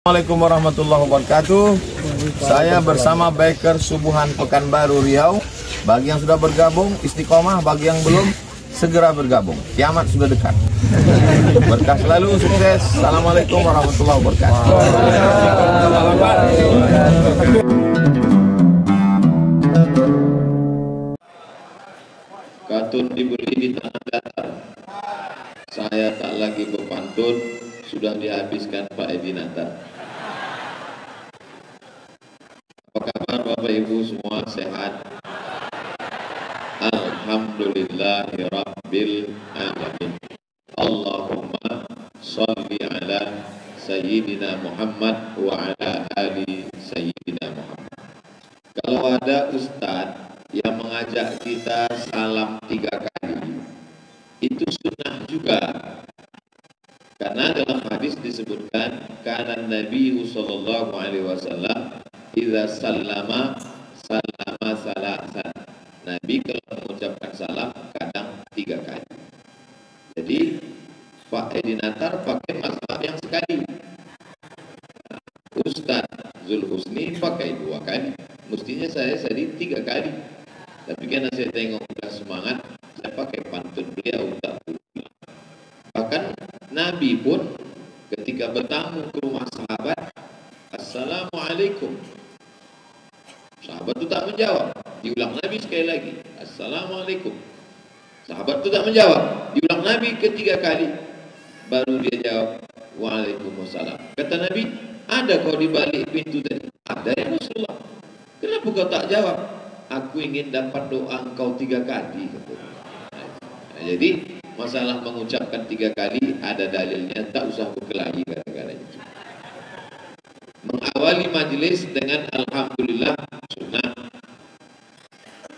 Assalamualaikum warahmatullahi wabarakatuh. Saya bersama Biker Subuhan Pekanbaru Riau. Bagi yang sudah bergabung, istiqomah. Bagi yang belum, segera bergabung. Kiamat sudah dekat. Berkah selalu, sukses. Assalamualaikum warahmatullahi wabarakatuh. Katun dibeli di tanah datar. Saya tak lagi berpantun, sudah dihabiskan Pak Edi Natar. Apa kabar Bapak Ibu semua, sehat? Alhamdulillahirabbil alamin. Allahumma sholli ala sayyidina Muhammad wa ala ali sayyidina Muhammad. Kalau ada ustadz yang mengajak kita salam 3 kali, itu sunnah juga. Karena dalam hadis disebutkan, karena Nabi sallallahu alaihi wasallam idza sallama salasan. Nabi kalau mengucapkan salam kadang 3 kali. Jadi Pak Edi Natar pakai mazhab yang sekali. Ustaz Zulhusni pakai 2 kali. Mestinya saya 3 kali. Tapi karena saya tengok udah semangat, saya pakai pantun beliau tak pulang. Bahkan Nabi pun ketika bertamu ke rumah sahabat, Assalamualaikum. Sahabat itu tak menjawab. Diulang Nabi sekali lagi, Assalamualaikum. Sahabat itu tak menjawab. Diulang Nabi ketiga kali, baru dia jawab, Waalaikumsalam. Kata Nabi, ada kau di balik pintu tadi? Ada ya Rasulullah. Kenapa kau tak jawab? Aku ingin dapat doa engkau 3 kali. Nah, jadi masalah mengucapkan 3 kali ada dalilnya, tak usah berkelahi gara-gara itu. Mengawali majelis dengan alhamdulillah sunnah.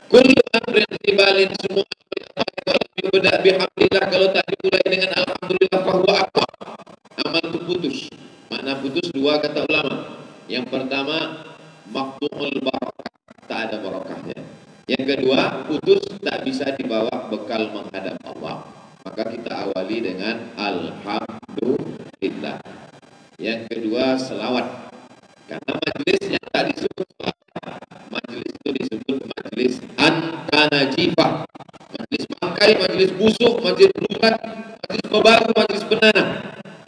Kullu amrin dibalin, semua kalau beda bihamdillah, kalau tak dimulai dengan alhamdulillah fahuwa aqwa. Amal itu putus. Makna putus 2 kata ulama. Yang pertama maqtu'ul barakah, tak ada barakahnya. Yang kedua, putus tak bisa dibawa bekal menghadap Allah. Maka kita awali dengan alhamdulillah. Yang kedua, selawat. Karena majelisnya tak disebut selawat. Majelis itu disebut majelis antanajifah. Majelis bangkai, majelis busuk, majelis berubat, majelis bebaru, majelis benanah.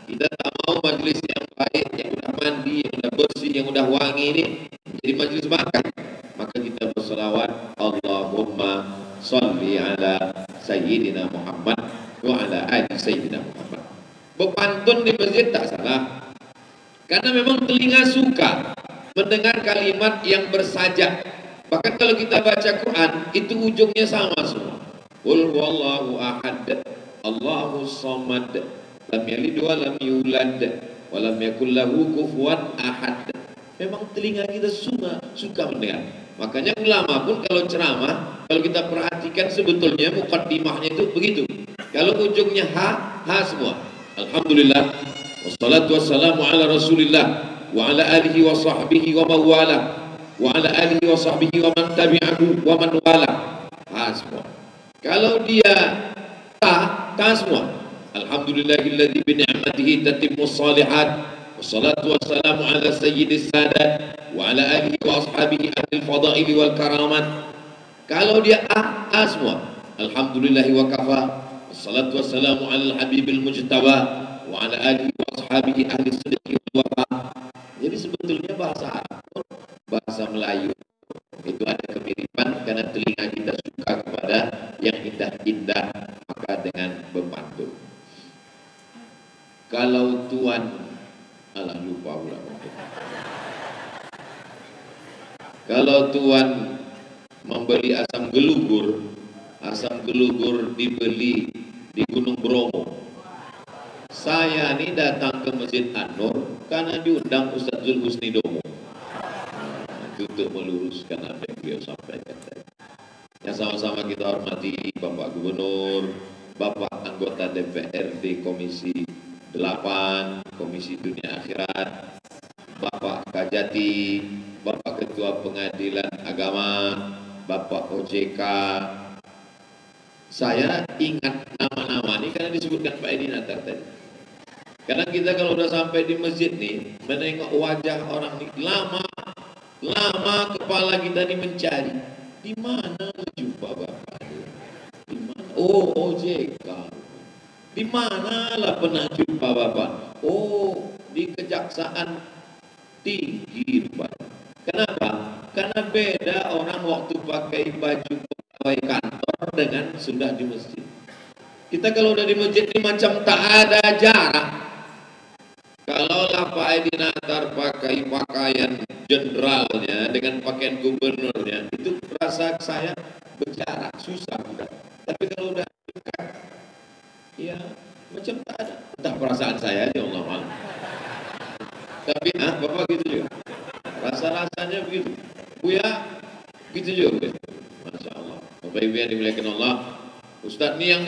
Kita tak mau majelis yang baik, yang udah mandi, yang udah bersih, yang udah wangi ini menjadi majelis bangkai. Maka kita berselawat, Allahumma sholli ala sayyidina Muhammad wa ala ali sayyidina Muhammad. Berpantun di masjid tak salah, karena memang telinga suka mendengar kalimat yang bersajak. Bahkan kalau kita baca Quran, itu ujungnya sama semua. Qul huwallahu ahad, Allahus samad, lam yalid wa lam yulad, wa lam yakul lahu kufuwan ahad. Memang telinga kita suka mendengar. Makanya ulama pun kalau ceramah, kalau kita perhatikan sebetulnya muqaddimahnya itu begitu. Kalau ujungnya ha semua. Alhamdulillah, wassalatu wassalamu ala rasulillah wa ala alihi wa sahbihi wa mawala wa ala alihi wa sahbihi wa man tabi'ahu wa man wala. Ha semua. Kalau dia ta semua. Alhamdulillahilladzi bi ni'matihi tatimmus shalihat. Wassalatu wassalamu ala sayyidis sadat wa ala alihi wa ashabihi ahli fadaili wal karamat. Kalau dia a semua. Alhamdulillahi wa kafa. Wassalatu wassalamu ala habibil mujtaba wa ala alihi wa ashabihi ahli sidqi wal wafa. Jadi sebetulnya bahasa Arab, bahasa Melayu itu ada kemiripan karena telinga kita suka kepada yang indah-indah, maka dengan berpantun. Kalau tuan lupa pula. Kalau tuan membeli asam gelugur dibeli di Gunung Bromo. Saya ini datang ke Masjid An-Nur karena diundang Ustaz Zulhusni Domo. Untuk meluruskan apa yang beliau sampaikan tadi. Yang sama-sama kita hormati Bapak Gubernur, Bapak anggota DPRD Komisi 8, Komisi Dunia Akhirat, Bapak Kajati, Bapak Ketua Pengadilan Agama, Bapak OJK. Saya ingat nama-nama ini karena disebutkan Pak Edi Natar tadi. Karena kita kalau udah sampai di masjid nih, menengok wajah orang nih, lama kepala kita nih mencari. Di mana jumpa Bapak? Di mana? Oh, OJK. Di mana lah pernah jumpa Bapak? Oh, di Kejaksaan Tinggi rupanya. Kenapa? Karena beda orang waktu pakai baju pegawai kantor dengan sudah di masjid. Kita kalau udah di masjid ini macam tak ada jarak. Kalau lah Pak Edi Natar pakai pakaian jenderalnya dengan pakaian gubernurnya, itu rasa saya berjarak, susah udah. Tapi kalau udah dekat, ya macam tak ada. Entah perasaan saya, ya Allah malam. Tapi Bapak gitu juga. Rasa-rasanya begitu. Buya, gitu juga. Masya Allah. Bapak Ibu yang dimuliakan Allah, Ustadz ini yang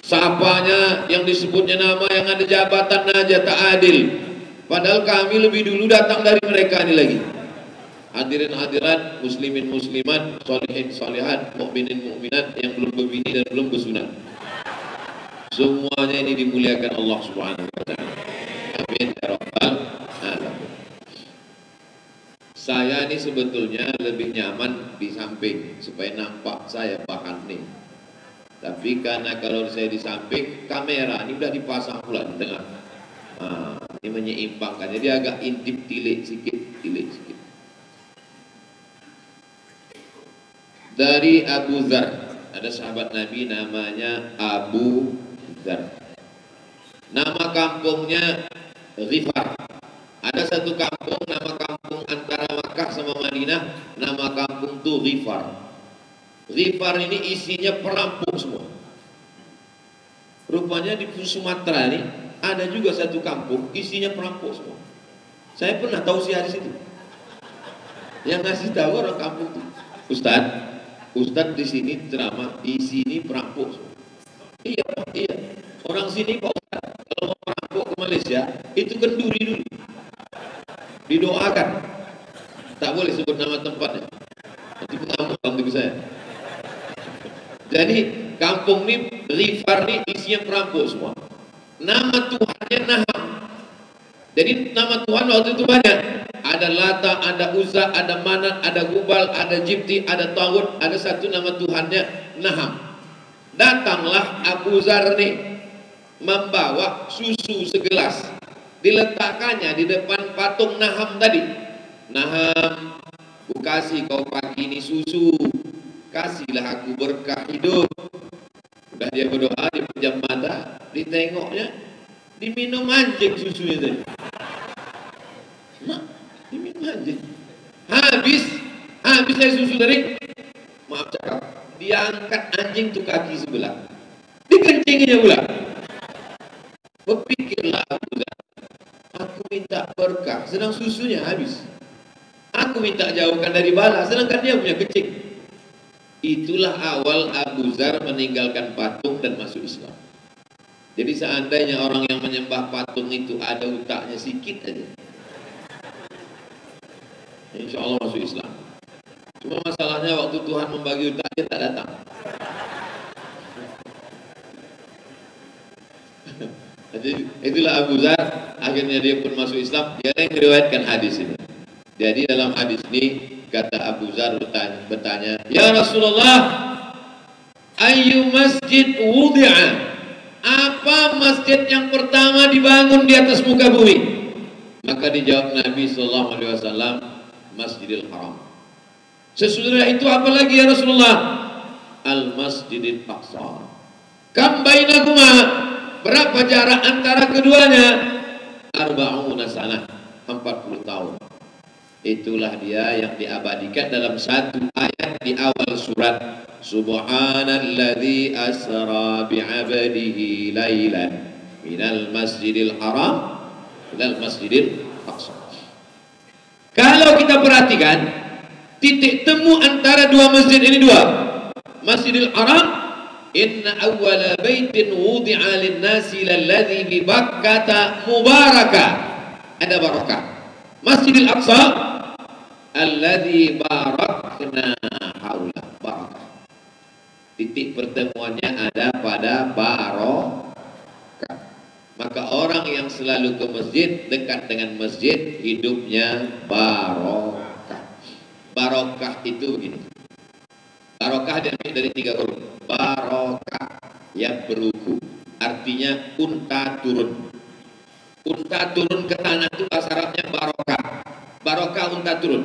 sapanya, yang disebutnya nama, yang ada jabatan aja tak adil. Padahal kami lebih dulu datang dari mereka ini lagi. Hadirin hadirat, muslimin muslimat, solihin solihat, mukminin mukminat yang belum berbini dan belum bersunat. Semuanya ini dimuliakan Allah Subhanahu wa taala. Amin ya rabbal alamin. Saya ini sebetulnya lebih nyaman di samping supaya nampak saya paham nih. Tapi karena kalau saya di samping, kamera ini udah dipasang pula di tengah. Ini menyeimbangkan, jadi agak intip, tilik sikit. Dari Abu Dzar, ada sahabat Nabi namanya Abu Dzar. Nama kampungnya Ghifar. Ada satu kampung, nama kampung antara Makkah sama Madinah, nama kampung itu Ghifar. Ghifar ini isinya perampok semua. Rupanya di Sumatera ini ada juga satu kampung isinya perampok semua. Saya pernah tahu sih di situ. Yang ngasih tahu orang kampung itu, Ustadz di sini ceramah, di sini perampok semua. Iya. Orang sini Pak Ustadz, kalau mau perampok ke Malaysia itu kenduri dulu, didoakan. Tak boleh sebut nama tempatnya. Nanti mengamuk dalam tubuh saya. Jadi kampung ini Ghifar ini isinya perampok semua. Nama Tuhannya Naham. Jadi nama Tuhan waktu itu banyak. Ada Lata, ada Uzza, ada Manat, ada Gubal, ada Jibti, ada Tawud. Ada satu nama Tuhannya Naham. Datanglah Abu Dzar nih membawa susu segelas. Diletakkannya di depan patung Naham tadi. Naham, ku kasih kau pagi ini susu. Kasihlah aku berkah hidup. Udah dia berdoa, dia pejam mata, ditengoknya, diminum anjing susunya tadi. Diminum anjing. Habis saya susu tadi, maaf cakap, diangkat anjing tuh kaki sebelah, dikencinginya pula. Berpikirlah aku minta berkah, sedang susunya habis. Aku minta jauhkan dari bala, sedangkan dia punya kencing. Itulah awal Abu Dzar meninggalkan patung dan masuk Islam. Jadi seandainya orang yang menyembah patung itu ada utaknya sedikit aja, insya Allah masuk Islam. Cuma masalahnya waktu Tuhan membagi utaknya tak datang. Jadi itulah Abu Dzar, akhirnya dia pun masuk Islam. Dia yang meriwayatkan hadis ini. Jadi dalam hadis ini kata Abu Dzar bertanya, ya Rasulullah, ayu masjid wudi'a? Apa masjid yang pertama dibangun di atas muka bumi? Maka dijawab Nabi SAW, Masjidil Haram. Sesudah itu apa lagi ya Rasulullah? Al-Masjidil Aqsa. Kam bainakuma? Berapa jarak antara keduanya? 40 sanah, 40 tahun. Itulah dia yang diabadikan dalam satu ayat di awal surat. Subhanalladzi asra bi'abdihi lailan minal masjidil haram ilal masjidil aqsa. Kalau kita perhatikan titik temu antara dua masjid ini dua. Masjidil Haram, inna awwala baitin wudi'a lin-nasi lalladzi bi Bakkah mubaraka. Ada barakah. Masjidil Aqsa alladzi barakna haula, barakah. Titik pertemuannya ada pada barokah. Maka orang yang selalu ke masjid, dekat dengan masjid, hidupnya barokah. Barokah itu begini. Barokah diambil dari 3 huruf. Barokah yang beruku, artinya unta turun. Unta turun ke tanah itu bahasa Arabnya barokah. Barokah unta turun.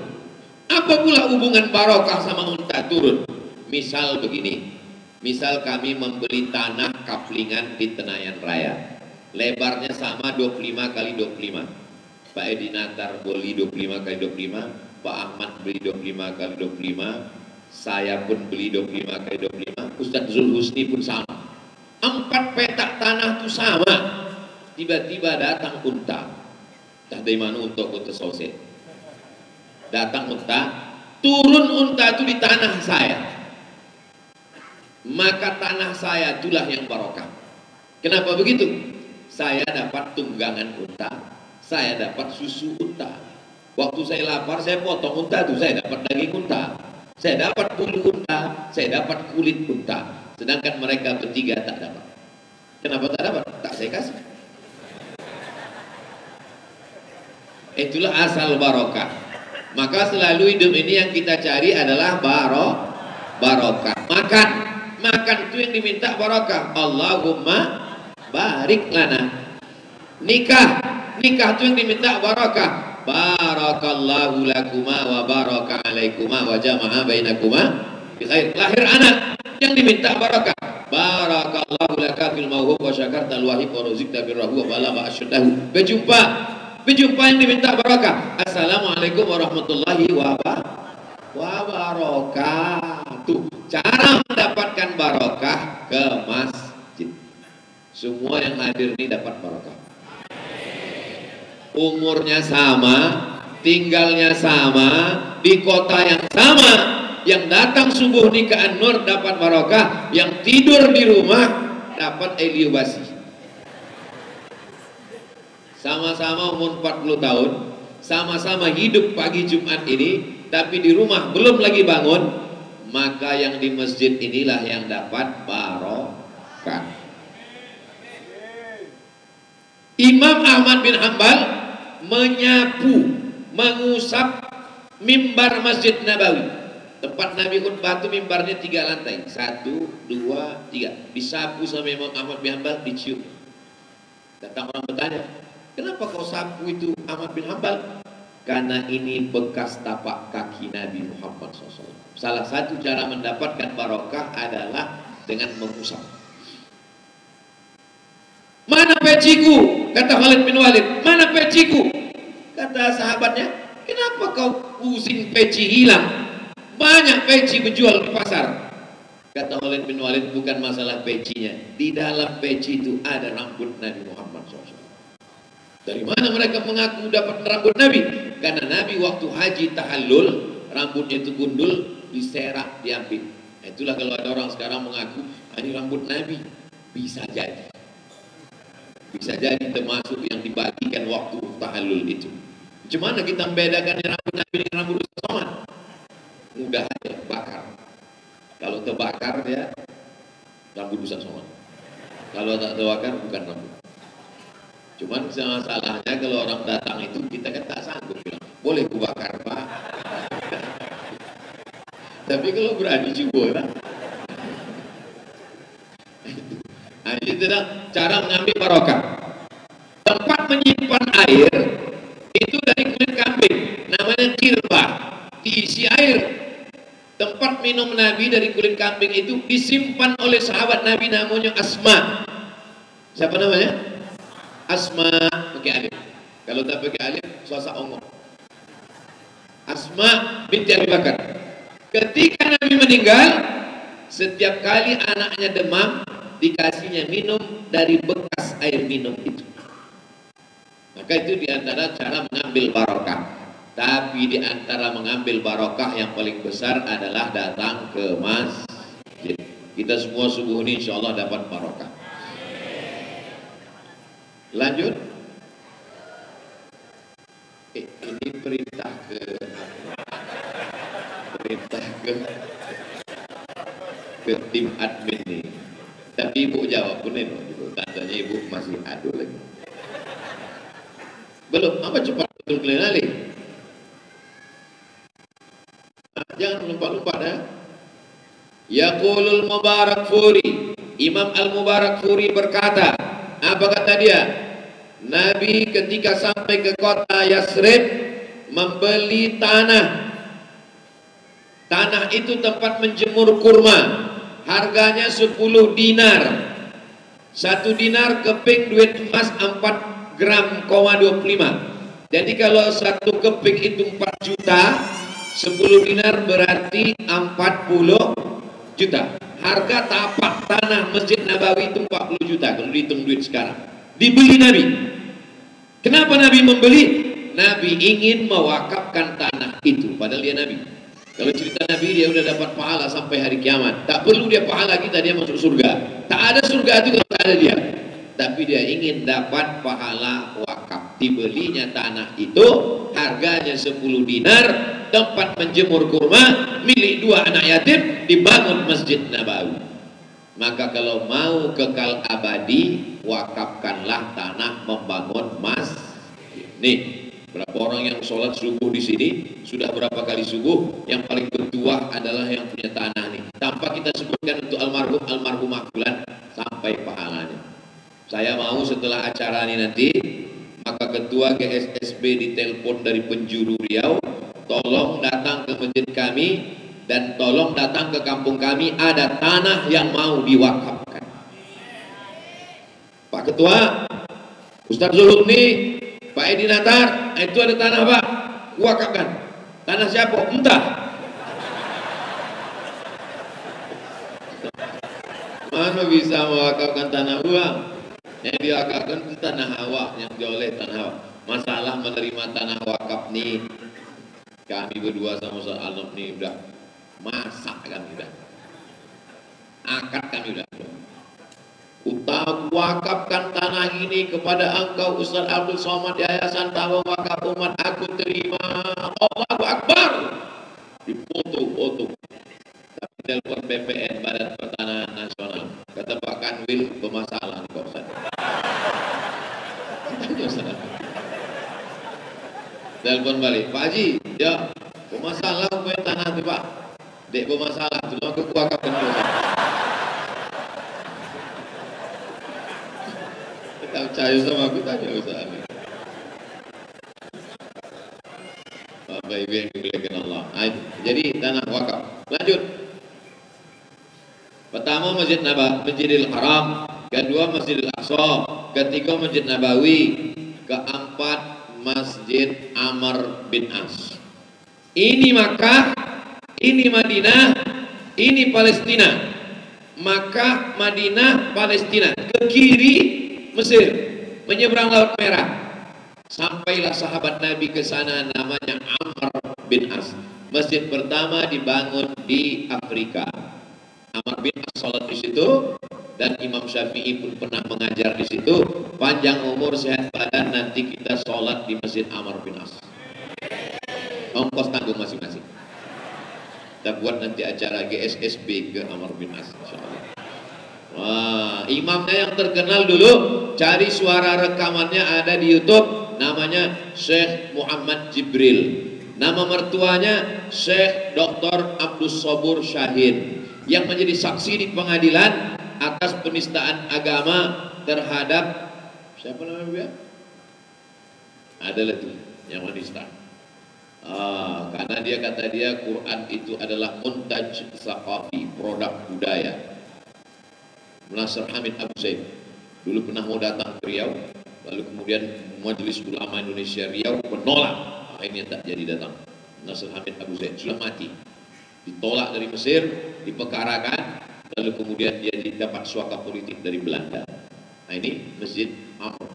Apa pula hubungan barokah sama unta turun? Misal begini. Misal kami membeli tanah kaplingan di Tenayan Raya. Lebarnya sama 25 kali 25. Pak Edi Natar beli 25 kali 25. Pak Ahmad beli 25 kali 25. Saya pun beli 25 kali 25. Ustadz Zulhusni pun sama. 4 petak tanah itu sama. Tiba-tiba datang unta. Dari mana unta selesai? Datang unta. Turun unta itu di tanah saya. Maka tanah saya itulah yang barokah. Kenapa begitu? Saya dapat tunggangan unta, saya dapat susu unta. Waktu saya lapar, saya potong unta itu, saya dapat daging unta, saya dapat bulu unta, saya dapat kulit unta. Sedangkan mereka bertiga tak dapat. Kenapa tak dapat? Tak saya kasih. Itulah asal barokah. Maka selalu hidup ini yang kita cari adalah barokah. Makan itu yang diminta barokah. Allahumma barik lana. Nikah itu yang diminta barokah. Barakallahu lakuma wa baraka alaikuma wa jama'a bainakuma bi khair. Lahir anak yang diminta barokah. Barakallahu laka fil mawhub wa syakarta al-wahib wa ruzikta birrahu wa balagha asydahu. Berjumpa yang diminta barokah. Assalamualaikum warahmatullahi wabarakatuh. Cara mendapatkan barokah ke masjid. Semua yang hadir ini dapat barokah. Umurnya sama, tinggalnya sama, di kota yang sama. Yang datang subuh nikahan Nur dapat barokah, yang tidur di rumah dapat eliubasi. Sama-sama umur 40 tahun, sama-sama hidup pagi Jumat ini, tapi di rumah belum lagi bangun. Maka yang di masjid inilah yang dapat barokah. Imam Ahmad bin Hanbal menyapu, mengusap mimbar Masjid Nabawi. Tempat Nabi khutbah itu mimbarnya 3 lantai. 1, 2, 3. Disapu sama Imam Ahmad bin Hanbal, dicium. Datang orang bertanya, kenapa kau sapu itu Ahmad bin Hanbal? Karena ini bekas tapak kaki Nabi Muhammad SAW. Salah satu cara mendapatkan barokah adalah dengan mengusap. Mana peciku? Kata Khalid bin Walid. Mana peciku? Kata sahabatnya, kenapa kau pusing peci hilang? Banyak peci menjual di pasar. Kata Khalid bin Walid, bukan masalah pecinya. Di dalam peci itu ada rambut Nabi Muhammad SAW. Dari mana mereka mengaku dapat rambut Nabi? Karena Nabi waktu haji tahallul, rambutnya itu gundul, diserak, diambil. Itulah kalau ada orang sekarang mengaku, ini rambut Nabi. Bisa jadi. Bisa jadi termasuk yang dibagikan waktu tahallul itu. Gimana kita membedakan rambut Nabi dengan rambut Ustaz Somad? Mudah aja, bakar. Kalau terbakar ya rambut Ustaz Somad. Kalau tak terbakar bukan rambut. Cuman masalahnya kalau orang datang itu kita kan tak sanggup bilang, boleh ku bakar Pak. Tapi kalau berani juga lah. Nah, itu adalah cara mengambil barokah. Tempat menyimpan air itu dari kulit kambing, namanya kirbah, diisi air. Tempat minum Nabi dari kulit kambing itu disimpan oleh sahabat Nabi namanya Asma. Siapa namanya? Asma pakai alif. Kalau tak pakai alif, suasa omong. Asma binti Abi Bakar. Ketika Nabi meninggal, setiap kali anaknya demam, dikasihnya minum dari bekas air minum itu. Maka itu diantara cara mengambil barokah. Tapi diantara mengambil barokah yang paling besar adalah datang ke masjid. Kita semua subuh ini insya Allah dapat barokah. Lanjut. Ini perintah ke tim admin nih. Tapi ibu jawab pun ini, tandanya ibu masih adu lagi. Belum, apa cepat betul keliling. Nah, jangan lompat-lompat ya. Yaqulul Mubarakfuri, Imam Al-Mubarakfuri berkata, apa kata dia? Nabi ketika sampai ke kota Yasrib membeli tanah. Tanah itu tempat menjemur kurma. Harganya 10 dinar. 1 dinar keping duit emas 4 gram, 25. Jadi kalau 1 keping itu 4 juta, 10 dinar berarti 40 juta. Harga tapak tanah Masjid Nabawi itu 40 juta kalau dihitung duit sekarang. Dibeli Nabi. Kenapa Nabi membeli? Nabi ingin mewakafkan tanah itu, padahal dia Nabi. Kalau cerita Nabi, dia udah dapat pahala sampai hari kiamat. Tak perlu dia pahala kita, dia masuk surga. Tak ada surga itu kalau tak ada dia. Tapi dia ingin dapat pahala wakaf. Dibelinya tanah itu, harganya 10 dinar, tempat menjemur kurma, milik 2 anak yatim, dibangun Masjid Nabawi. Maka kalau mau kekal abadi, wakafkanlah tanah membangun masjid. Nih, berapa orang yang sholat subuh di sini, sudah berapa kali subuh, yang paling bertuah adalah yang punya tanah nih. Tanpa kita sebutkan untuk almarhumah fulan sampai pahalanya. Saya mau setelah acara ini nanti, maka ketua GSSB ditelepon dari penjuru Riau, tolong datang ke masjid kami dan tolong datang ke kampung kami, ada tanah yang mau diwakafkan. Pak Ketua, Ustaz Zulhukni, Pak Edi Natar, itu ada tanah Pak, wakafkan. Tanah siapa? Entah. Mana bisa mewakafkan tanah uang? Yang diwakafkan itu tanah awak, yang dioleh tanah awak. Masalah menerima tanah wakaf nih, kami berdua sama Ustaz Alnop nih udah masak, kami udah akad, kami udah utama wakafkan tanah ini kepada engkau Ustaz Abdul Somad Yayasan Tabung Wakaf Umat, aku terima. Allahu Akbar. Dipoto. Tapi telepon BPN, Badan Pertanahan Nasional, kata Pak Kanwil bermasalah kok Ustaz. Telepon balik, Pak Haji, ya bermasalah punya tanah itu Pak. Dek bermasalah, tolong aku wakafkan dulu. Tak percaya sama aku, tanya Ustaz. Bapak Ibu yang dimuliakan Allah. Jadi tanah wakaf. Lanjut. Pertama Masjidil Haram, kedua Masjidil Aqsa, ketiga Masjid Nabawi, keempat Masjid Amr bin As. Ini Makkah, ini Madinah, ini Palestina. Makkah, Madinah, Palestina. Ke kiri Mesir, menyeberang Laut Merah. Sampailah sahabat Nabi ke sana, namanya Amr bin As. Masjid pertama dibangun di Afrika. Amr bin As sholat di situ, dan Imam Syafi'i pun pernah mengajar di situ. Panjang umur, sehat badan, nanti kita sholat di Masjid Amr bin As. Ongkos tanggung masing-masing. Kita buat nanti acara GSSB ke Amr bin As, insyaallah. Wah, imamnya yang terkenal dulu, cari suara rekamannya ada di YouTube, namanya Syekh Muhammad Jibril. Nama mertuanya Syekh Dr. Abdus Sobur Syahid, yang menjadi saksi di pengadilan atas penistaan agama terhadap siapa namanya dia? Adalah itu yang menista. Karena dia kata dia Quran itu adalah muntaj saqafi, produk budaya. Nasr Hamid Abu Zaid dulu pernah mau datang ke Riau, lalu kemudian Majelis Ulama Indonesia Riau menolak, akhirnya tak jadi datang. Nasr Hamid Abu Zaid sudah mati, ditolak dari Mesir, diperkarakan, lalu kemudian dia dapat suaka politik dari Belanda. Nah, ini Masjid Amr.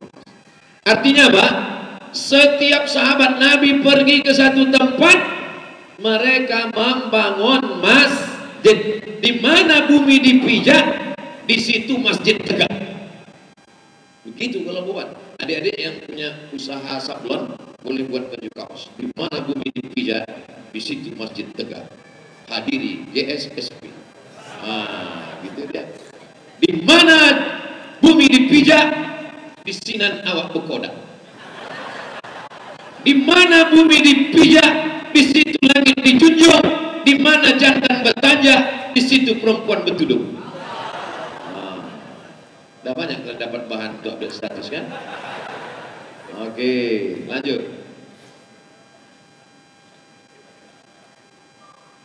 Artinya apa? Setiap sahabat Nabi pergi ke satu tempat, mereka membangun masjid. Di mana bumi dipijak, di situ masjid tegak. Begitu kalau buat adik-adik yang punya usaha sablon, boleh buat baju kaos. Di mana bumi dipijak, di situ masjid tegak. Hadiri GSSB. Gitu dia. Di mana bumi dipijak, di sinan awak bekodak. Di mana bumi dipijak, di situ langit dijunjung. Di mana jantan bertanya, di situ perempuan bertudung. Udah banyak kan dapat bahan untuk update status kan? Oke, lanjut.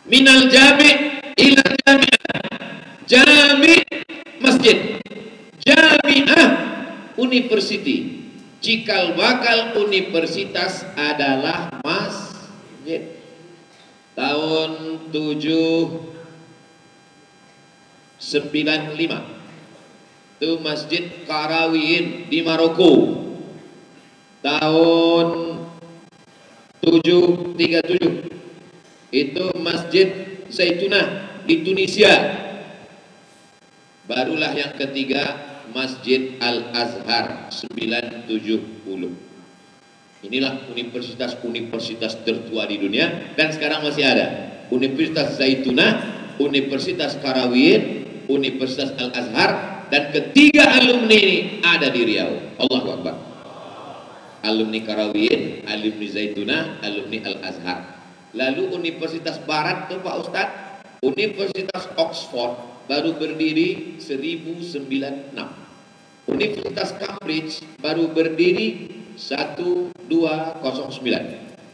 Minal jami ila jami'ah. Jami masjid, jami'ah university. Cikal bakal universitas adalah masjid. Tahun 795 itu Masjid Qarawiyyin di Maroko. Tahun 737 itu Masjid Zaitunah di Tunisia. Barulah yang ketiga Masjid Al-Azhar 970. Inilah universitas-universitas tertua di dunia dan sekarang masih ada. Universitas Zaitunah, Universitas Qarawiyyin, Universitas Al-Azhar, dan ketiga alumni ini ada di Riau. Allahu Akbar. Alumni Qarawiyyin, alumni Zaitunah, alumni Al-Azhar. Lalu Universitas Barat tuh Pak Ustadz, Universitas Oxford baru berdiri 1096. Universitas Cambridge baru berdiri 1209.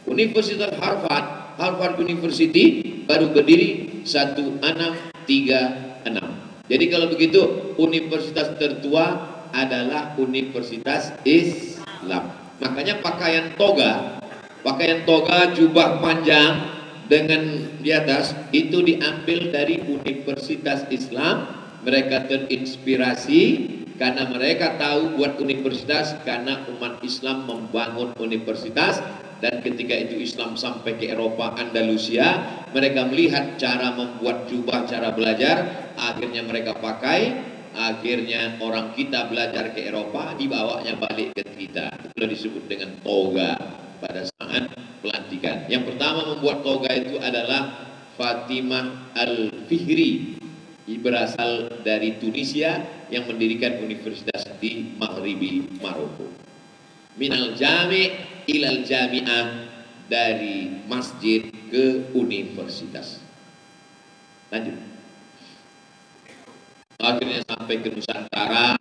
Universitas Harvard, Harvard University baru berdiri 1636. Jadi kalau begitu universitas tertua adalah Universitas Islam. Makanya pakaian toga jubah panjang dengan di atas itu diambil dari Universitas Islam. Mereka terinspirasi karena mereka tahu buat universitas karena umat Islam membangun universitas, dan ketika itu Islam sampai ke Eropa, Andalusia, mereka melihat cara membuat jubah, cara belajar, akhirnya mereka pakai, akhirnya orang kita belajar ke Eropa, dibawanya balik ke kita. Itu disebut dengan toga pada saat pelantikan. Yang pertama membuat toga itu adalah Fatimah Al-Fihri, berasal dari Tunisia, yang mendirikan universitas di Maghribi Maroko. Minal jami' ilal jami'ah, dari masjid ke universitas. Lanjut. Akhirnya sampai ke Nusantara,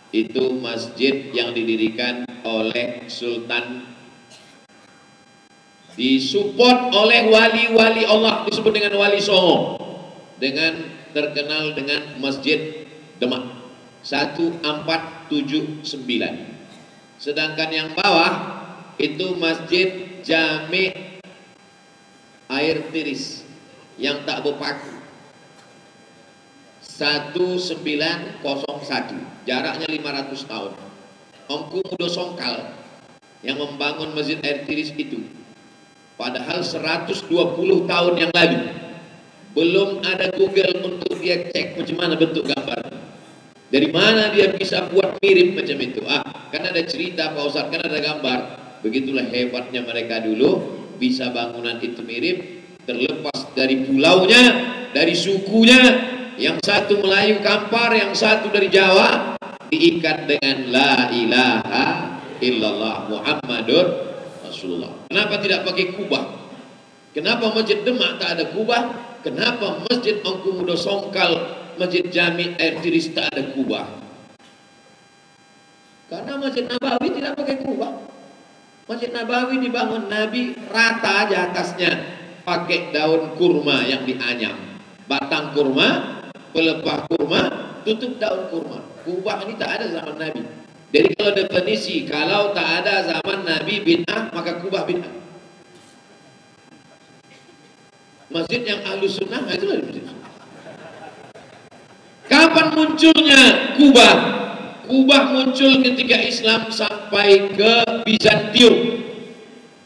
itu masjid yang didirikan oleh Sultan, disupport oleh wali-wali Allah, disebut dengan Wali Songo, dengan terkenal dengan Masjid Demak 1479. Sedangkan yang bawah itu Masjid Jami Air Tiris yang tak berpaku 1901, jaraknya 500 tahun. Ongku Mudo Songkal yang membangun Masjid Air Tiris itu, padahal 120 tahun yang lalu belum ada Google untuk dia cek macam mana bentuk gambar. Dari mana dia bisa buat mirip macam itu? Kan ada cerita Pak Ustadz, kan ada gambar. Begitulah hebatnya mereka dulu, bisa bangunan itu mirip, terlepas dari pulaunya, dari sukunya. Yang satu Melayu Kampar, yang satu dari Jawa, diikat dengan la ilaha illallah Muhammadur Rasulullah. Kenapa tidak pakai kubah? Kenapa Masjid Demak tak ada kubah? Kenapa Masjid Ongku Mudo Songkal, Masjid Jami Air Tiris tak ada kubah? Karena Masjid Nabawi tidak pakai kubah. Masjid Nabawi dibangun Nabi rata aja atasnya, pakai daun kurma yang dianyam, batang kurma, pelepah kurma, tutup daun kurma. Kubah ini tak ada zaman Nabi. Jadi kalau definisi, kalau tak ada zaman Nabi bid'ah, maka kubah bid'ah. Masjid yang Ahlus Sunnah, itulah masjid. Kapan munculnya Kubah? Kubah muncul ketika Islam sampai ke Bizantium.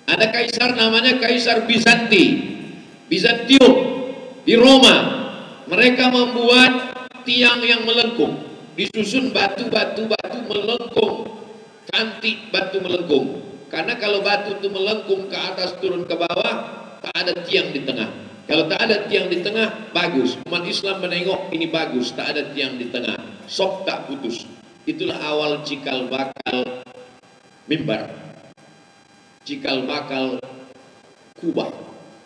Ada kaisar namanya Kaisar Bizantium di Roma. Mereka membuat tiang yang melengkung, disusun batu-batu melengkung, cantik batu melengkung. Karena kalau batu itu melengkung ke atas turun ke bawah, tak ada tiang di tengah. Kalau tak ada tiang di tengah, bagus. Umat Islam menengok ini bagus, tak ada tiang di tengah, sok tak putus. Itulah awal cikal bakal mimbar. cikal bakal kubah,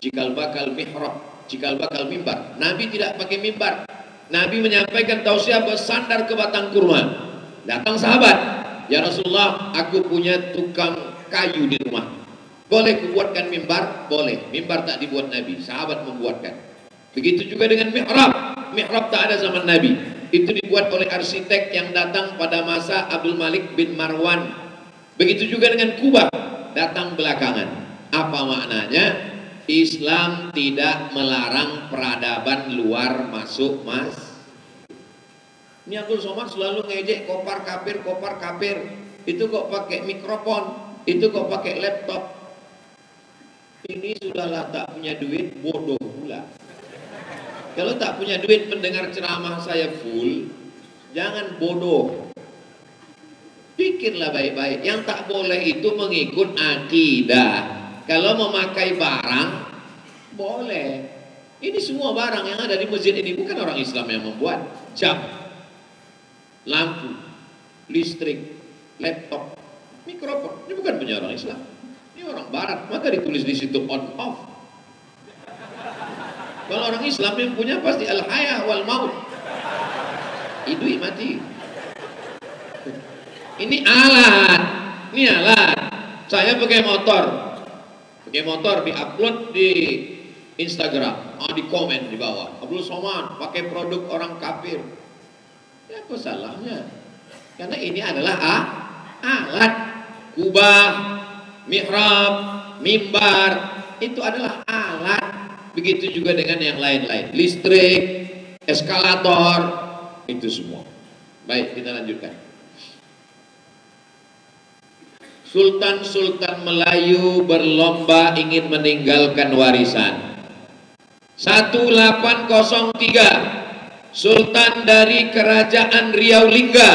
cikal bakal mihrab, cikal bakal mimbar. Nabi tidak pakai mimbar. Nabi menyampaikan tausiah bersandar ke batang kurma. Datang sahabat, ya Rasulullah, aku punya tukang kayu di rumah. Boleh kubuatkan mimbar? Boleh. Mimbar tak dibuat Nabi, sahabat membuatkan. Begitu juga dengan mihrab. Mihrab tak ada zaman Nabi. Itu dibuat oleh arsitek yang datang pada masa Abdul Malik bin Marwan. Begitu juga dengan kubah, datang belakangan. Apa maknanya? Islam tidak melarang peradaban luar masuk, Mas. Ini Abdul Somad selalu ngejek kopar kafir, kopar kafir. Itu kok pakai mikrofon, itu kok pakai laptop. Ini sudahlah tak punya duit, bodoh pula. Kalau tak punya duit mendengar ceramah saya full, jangan bodoh. Pikirlah baik-baik. Yang tak boleh itu mengikut akidah. Kalau memakai barang, boleh. Ini semua barang yang ada di masjid ini bukan orang Islam yang membuat. Jam, lampu, listrik, laptop, mikrofon. Ini bukan punya orang Islam. Ini orang Barat. Maka ditulis di situ on off. Kalau orang Islam yang punya pasti al-hayah wal maut. Hidup mati. Ini alat. Ini alat. Saya pakai motor. Pakai motor di-upload di Instagram. Di komen di bawah. Abdul Somad pakai produk orang kafir. Ya apa salahnya? Karena ini adalah alat. Kubah, mihrab, mimbar, itu adalah alat. Begitu juga dengan yang lain-lain, listrik, eskalator, itu semua. Baik, kita lanjutkan. Sultan-sultan Melayu berlomba ingin meninggalkan warisan. 1803, Sultan dari Kerajaan Riau Lingga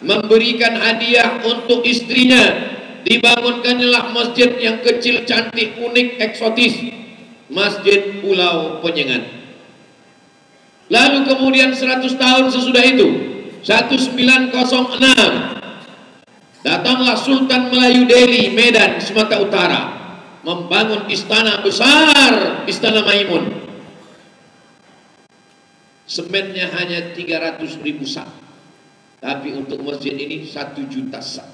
memberikan hadiah untuk istrinya. Dibangunkanlah masjid yang kecil, cantik, unik, eksotis, Masjid Pulau Penyengat. Lalu kemudian 100 tahun sesudah itu, 1906, datanglah Sultan Melayu Delhi, Medan, Sumatera Utara, membangun istana besar, Istana Maimun. Semennya hanya 300.000 sak, tapi untuk masjid ini 1 juta sak,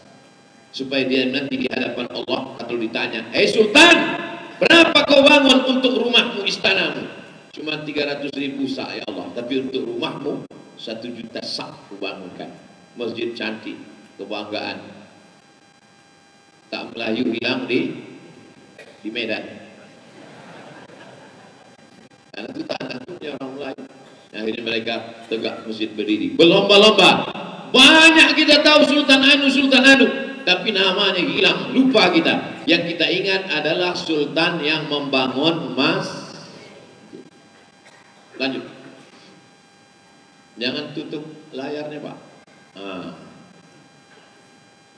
supaya dia nanti di hadapan Allah kalau ditanya, "Hei Sultan, berapa kau bangun untuk rumahmu, istanamu?" Cuma 300.000 sak ya Allah, tapi untuk rumahmu 1 juta sak ku bangunkan. Masjid cantik, kebanggaan. Tak Melayu hilang di Medan. Karena itu tak punya orang Melayu. Akhirnya mereka tegak masjid berdiri, berlomba-lomba. Banyak kita tahu Sultan Anu, tapi namanya hilang, lupa kita. Yang kita ingat adalah Sultan yang membangun masjid. Lanjut. Jangan tutup layarnya, Pak.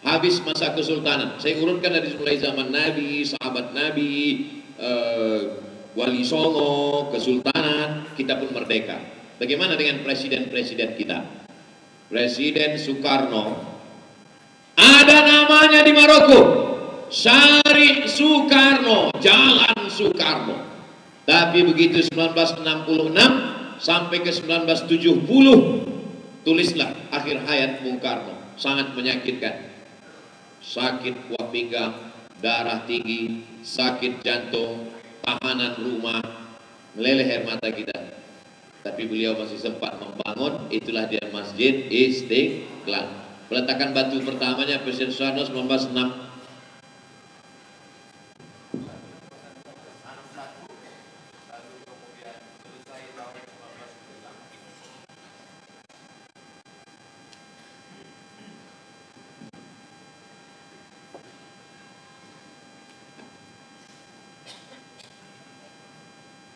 Habis masa kesultanan. Saya urutkan dari mulai zaman Nabi, sahabat Nabi, Wali Songo, kesultanan, kita pun merdeka. Bagaimana dengan presiden-presiden kita? Presiden Soekarno, ada namanya di Maroko, Syarif Soekarno, Jalan Soekarno. Tapi begitu 1966 sampai ke 1970, tulislah akhir hayat Bung Karno. Sangat menyakitkan. Sakit buah pinggang, darah tinggi, sakit jantung, tahanan rumah, meleleh air mata kita. Tapi beliau masih sempat membangun, itulah dia Masjid Istiqlal. Peletakan batu pertamanya Presiden Soekarno 1906.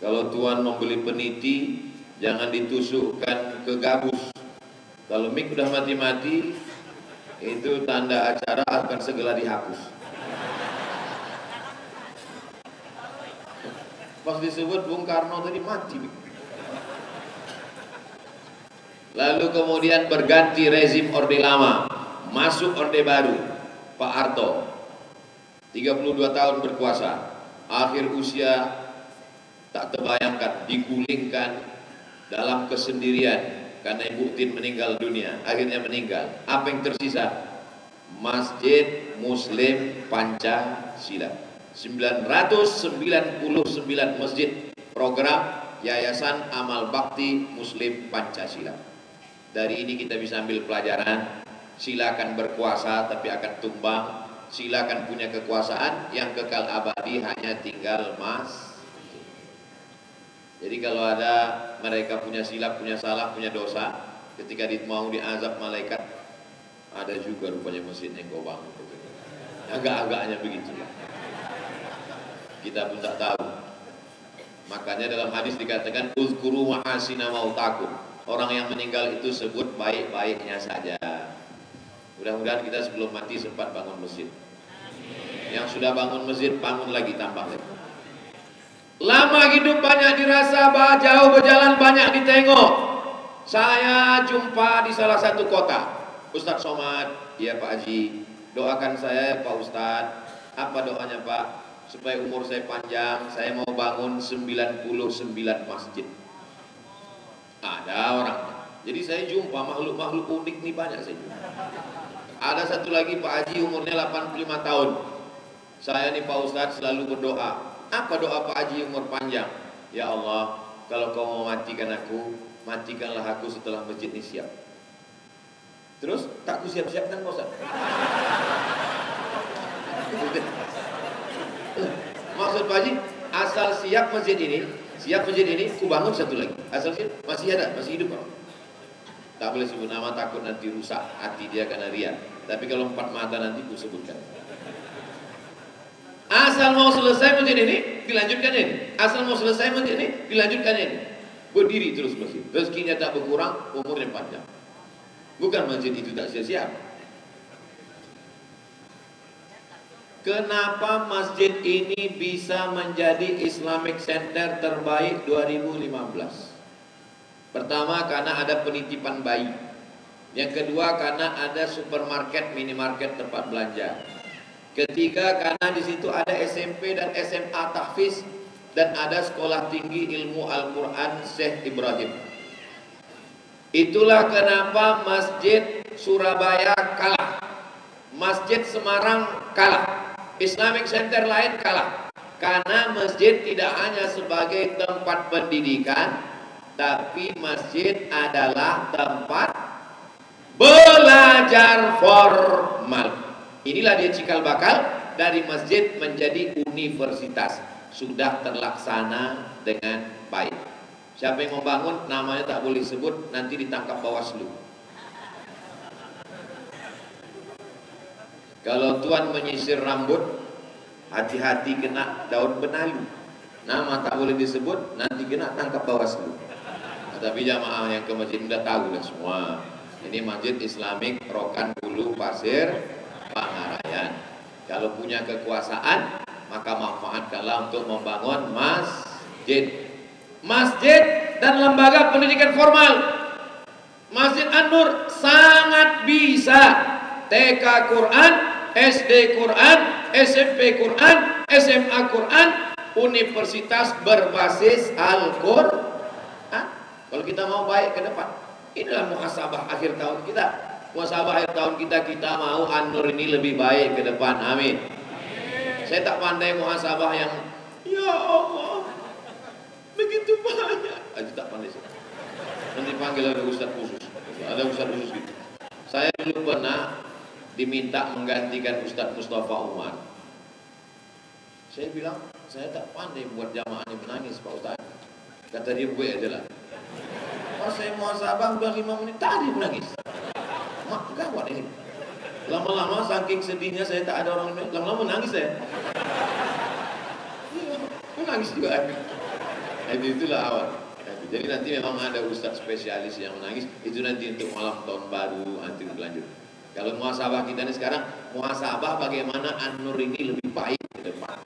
Kalau Tuan membeli peniti, jangan ditusukkan ke gabus. Kalau mic udah mati-mati, itu tanda acara akan segera dihapus. Pas disebut Bung Karno tadi mati. Lalu kemudian berganti rezim Orde Lama, masuk Orde Baru, Pak Harto. 32 tahun berkuasa, akhir usia tak terbayangkan, digulingkan dalam kesendirian karena Ibu Tin meninggal dunia, akhirnya meninggal. Apa yang tersisa? Masjid Muslim Pancasila. 999 masjid, program Yayasan Amal Bakti Muslim Pancasila. Dari ini kita bisa ambil pelajaran, silakan berkuasa tapi akan tumbang, silakan punya kekuasaan, yang kekal abadi hanya tinggal Mas. Jadi kalau ada mereka punya silap, punya salah, punya dosa, ketika mau diazab malaikat, ada juga rupanya masjid yang kau bangun. Agak-agaknya begitu. Kita pun tak tahu. Makanya dalam hadis dikatakan uzkuru mahasina mautakum. Orang yang meninggal itu sebut baik-baiknya saja. Mudah-mudahan kita sebelum mati sempat bangun masjid. Yang sudah bangun masjid, bangun lagi, tambah lagi. Lama hidup banyak dirasa, jauh berjalan banyak ditengok. Saya jumpa di salah satu kota. Ustadz Somad, ya Pak Haji, doakan saya Pak Ustadz. Apa doanya Pak? Supaya umur saya panjang, saya mau bangun 99 masjid. Ada orang. Jadi saya jumpa makhluk-makhluk unik nih, banyak saya jumpa. Ada satu lagi Pak Haji, umurnya 85 tahun. Saya nih Pak Ustadz selalu berdoa. Apa doa Pak Haji umur panjang? Ya Allah, kalau kau mau matikan aku, matikanlah aku setelah masjid ini siap. Terus tak ku siap-siapkan Pak Ustadz. Maksud Pak Haji, asal siap masjid ini, ku bangun satu lagi. Asal siap, masih ada, masih hidup orang. Tak boleh sebut nama, takut nanti rusak hati dia karena ria. Tapi kalau 4 mata nanti ku sebutkan. Asal mau selesai masjid ini, dilanjutkan ini. Asal mau selesai masjid ini, dilanjutkan ini. Berdiri terus masjid. Rezekinya tak berkurang, umurnya panjang. Bukan masjid itu tak siap-siap. Kenapa masjid ini bisa menjadi Islamic Center terbaik 2015? Pertama, karena ada penitipan bayi. Yang kedua, karena ada supermarket, minimarket, tempat belanja. Ketiga, karena di situ ada SMP dan SMA tahfiz dan ada sekolah tinggi ilmu Al-Quran Syekh Ibrahim. Itulah kenapa Masjid Surabaya kalah, Masjid Semarang kalah, Islamic Center lain kalah. Karena masjid tidak hanya sebagai tempat pendidikan, tapi masjid adalah tempat belajar formal. Inilah dia cikal bakal dari masjid menjadi universitas. Sudah terlaksana dengan baik. Siapa yang membangun namanya tak boleh sebut, nanti ditangkap Bawaslu. Kalau tuan menyisir rambut, hati-hati kena daun benalu. Nama tak boleh disebut, nanti kena tangkap Bawaslu. Tapi jamaah yang ke masjid sudah tahu lah semua. Ini Masjid Islamik Rokan Hulu Pasir Pangarayan. Kalau punya kekuasaan, maka manfaatkanlah untuk membangun masjid. Masjid dan lembaga pendidikan formal. Masjid An-Nur sangat bisa TK Quran, SD Quran, SMP Quran, SMA Quran, universitas berbasis Al-Quran. Kalau kita mau baik ke depan, inilah muhasabah akhir tahun kita. Muhasabah akhir tahun kita mau An-Nur ini lebih baik ke depan. Amin. Saya tak pandai muhasabah yang ya Allah begitu banyak. Aja tak pandai saya. Nanti panggil ada ustaz khusus. Ada ustaz khusus gitu. Saya dulu pernah diminta menggantikan Ustadz Mustafa Umar. Saya bilang, saya tak pandai buat jamaah ini menangis Pak Ustadz. Kata dia, gue aja lah. Pas saya muhasabah udah 5 menit tadi menangis. Mak, gawat ini. Lama-lama saking sedihnya saya tak ada orang, lama-lama menangis saya. Menangis juga. Itulah awal. Jadi nanti memang ada ustadz spesialis yang menangis. Itu nanti untuk malam tahun baru nanti berlanjut. Kalau muhasabah kita ini sekarang, muhasabah bagaimana An-Nur ini lebih baik ke depan.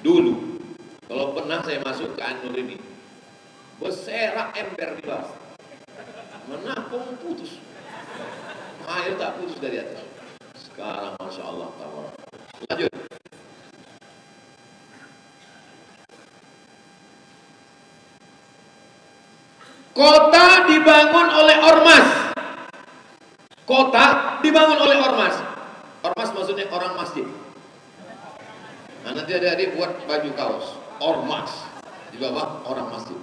Dulu, kalau pernah saya masuk ke An-Nur ini, berserak ember di bawah, menapung putus, air tak putus dari atas. Sekarang Masya Allah, Lanjut. Kota dibangun oleh ormas. Kota dibangun oleh ormas. Ormas maksudnya orang masjid. Nah, nanti adik-adik buat baju kaos ormas di bawah orang masjid.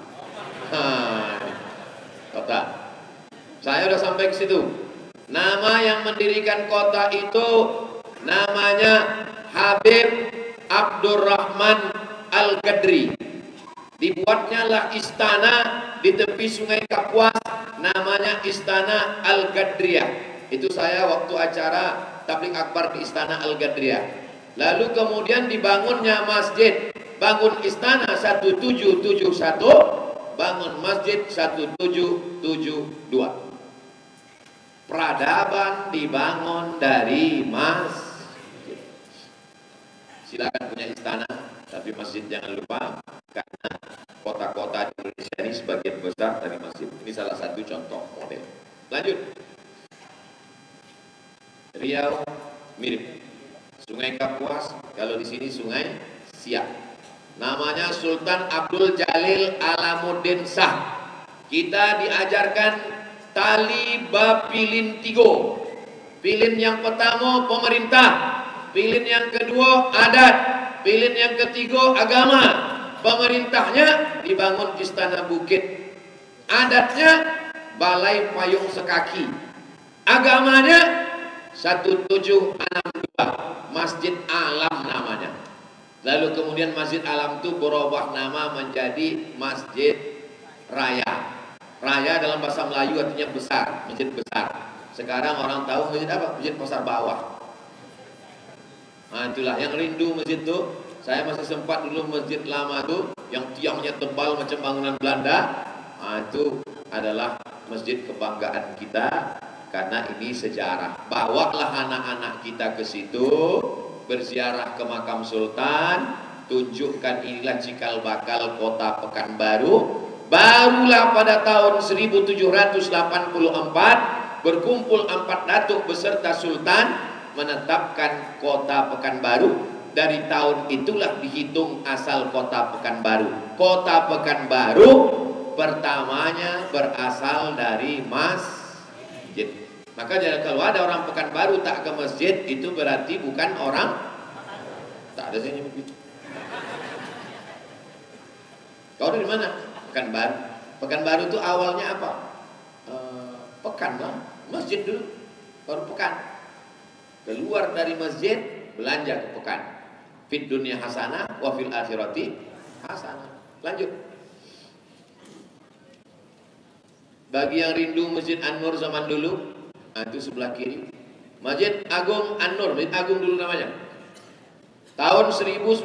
Kota. Saya udah sampai ke situ. Nama yang mendirikan kota itu namanya Habib Abdurrahman Al-Gadri. Dibuatnya lah istana di tepi Sungai Kapuas, namanya Istana Al-Gadriyah. Itu saya waktu acara tabligh akbar di Istana Al-Gadriyah. Lalu kemudian dibangunnya masjid, bangun istana 1771, bangun masjid 1772. Peradaban dibangun dari masjid. Silakan punya istana, tapi masjid jangan lupa, karena kota-kota di Indonesia ini sebagian besar dari masjid. Ini salah satu contoh model. Lanjut. Riau mirip. Sungai Kapuas, kalau di sini Sungai Siak. Namanya Sultan Abdul Jalil Alamuddin Shah. Kita diajarkan tali bapilin tigo. Pilin yang pertama pemerintah, pilin yang kedua adat, pilin yang ketiga agama. Pemerintahnya dibangun istana bukit, adatnya balai payung sekaki, agamanya 1762 Masjid Alam namanya. Lalu kemudian Masjid Alam itu berubah nama menjadi Masjid Raya. Raya dalam bahasa Melayu artinya besar, masjid besar. Sekarang orang tahu masjid apa? Masjid Pasar Bawah. Nah itulah yang rindu masjid itu. Saya masih sempat dulu masjid lama itu yang tiangnya tebal macam bangunan Belanda. Nah itu adalah masjid kebanggaan kita karena ini sejarah. Bawalah anak-anak kita ke situ, berziarah ke makam sultan, tunjukkan inilah cikal bakal kota Pekanbaru. Barulah pada tahun 1784 berkumpul 4 datuk beserta sultan menetapkan kota Pekanbaru. Dari tahun itulah dihitung asal kota Pekanbaru. Kota Pekanbaru pertamanya berasal dari masjid. Maka kalau ada orang Pekanbaru tak ke masjid, itu berarti bukan orang. Tak ada sini begitu. Kau dari mana? Pekanbaru. Pekanbaru itu awalnya apa? Pekan lah. Masjid dulu, baru pekan. Keluar dari masjid, belanja ke pekan. Fid dunya hasanah, wa fil akhirati hasanah. Lanjut. Bagi yang rindu Masjid An-Nur zaman dulu, nah itu sebelah kiri. Masjid Agung An-Nur, Masjid Agung dulu namanya. Tahun 1963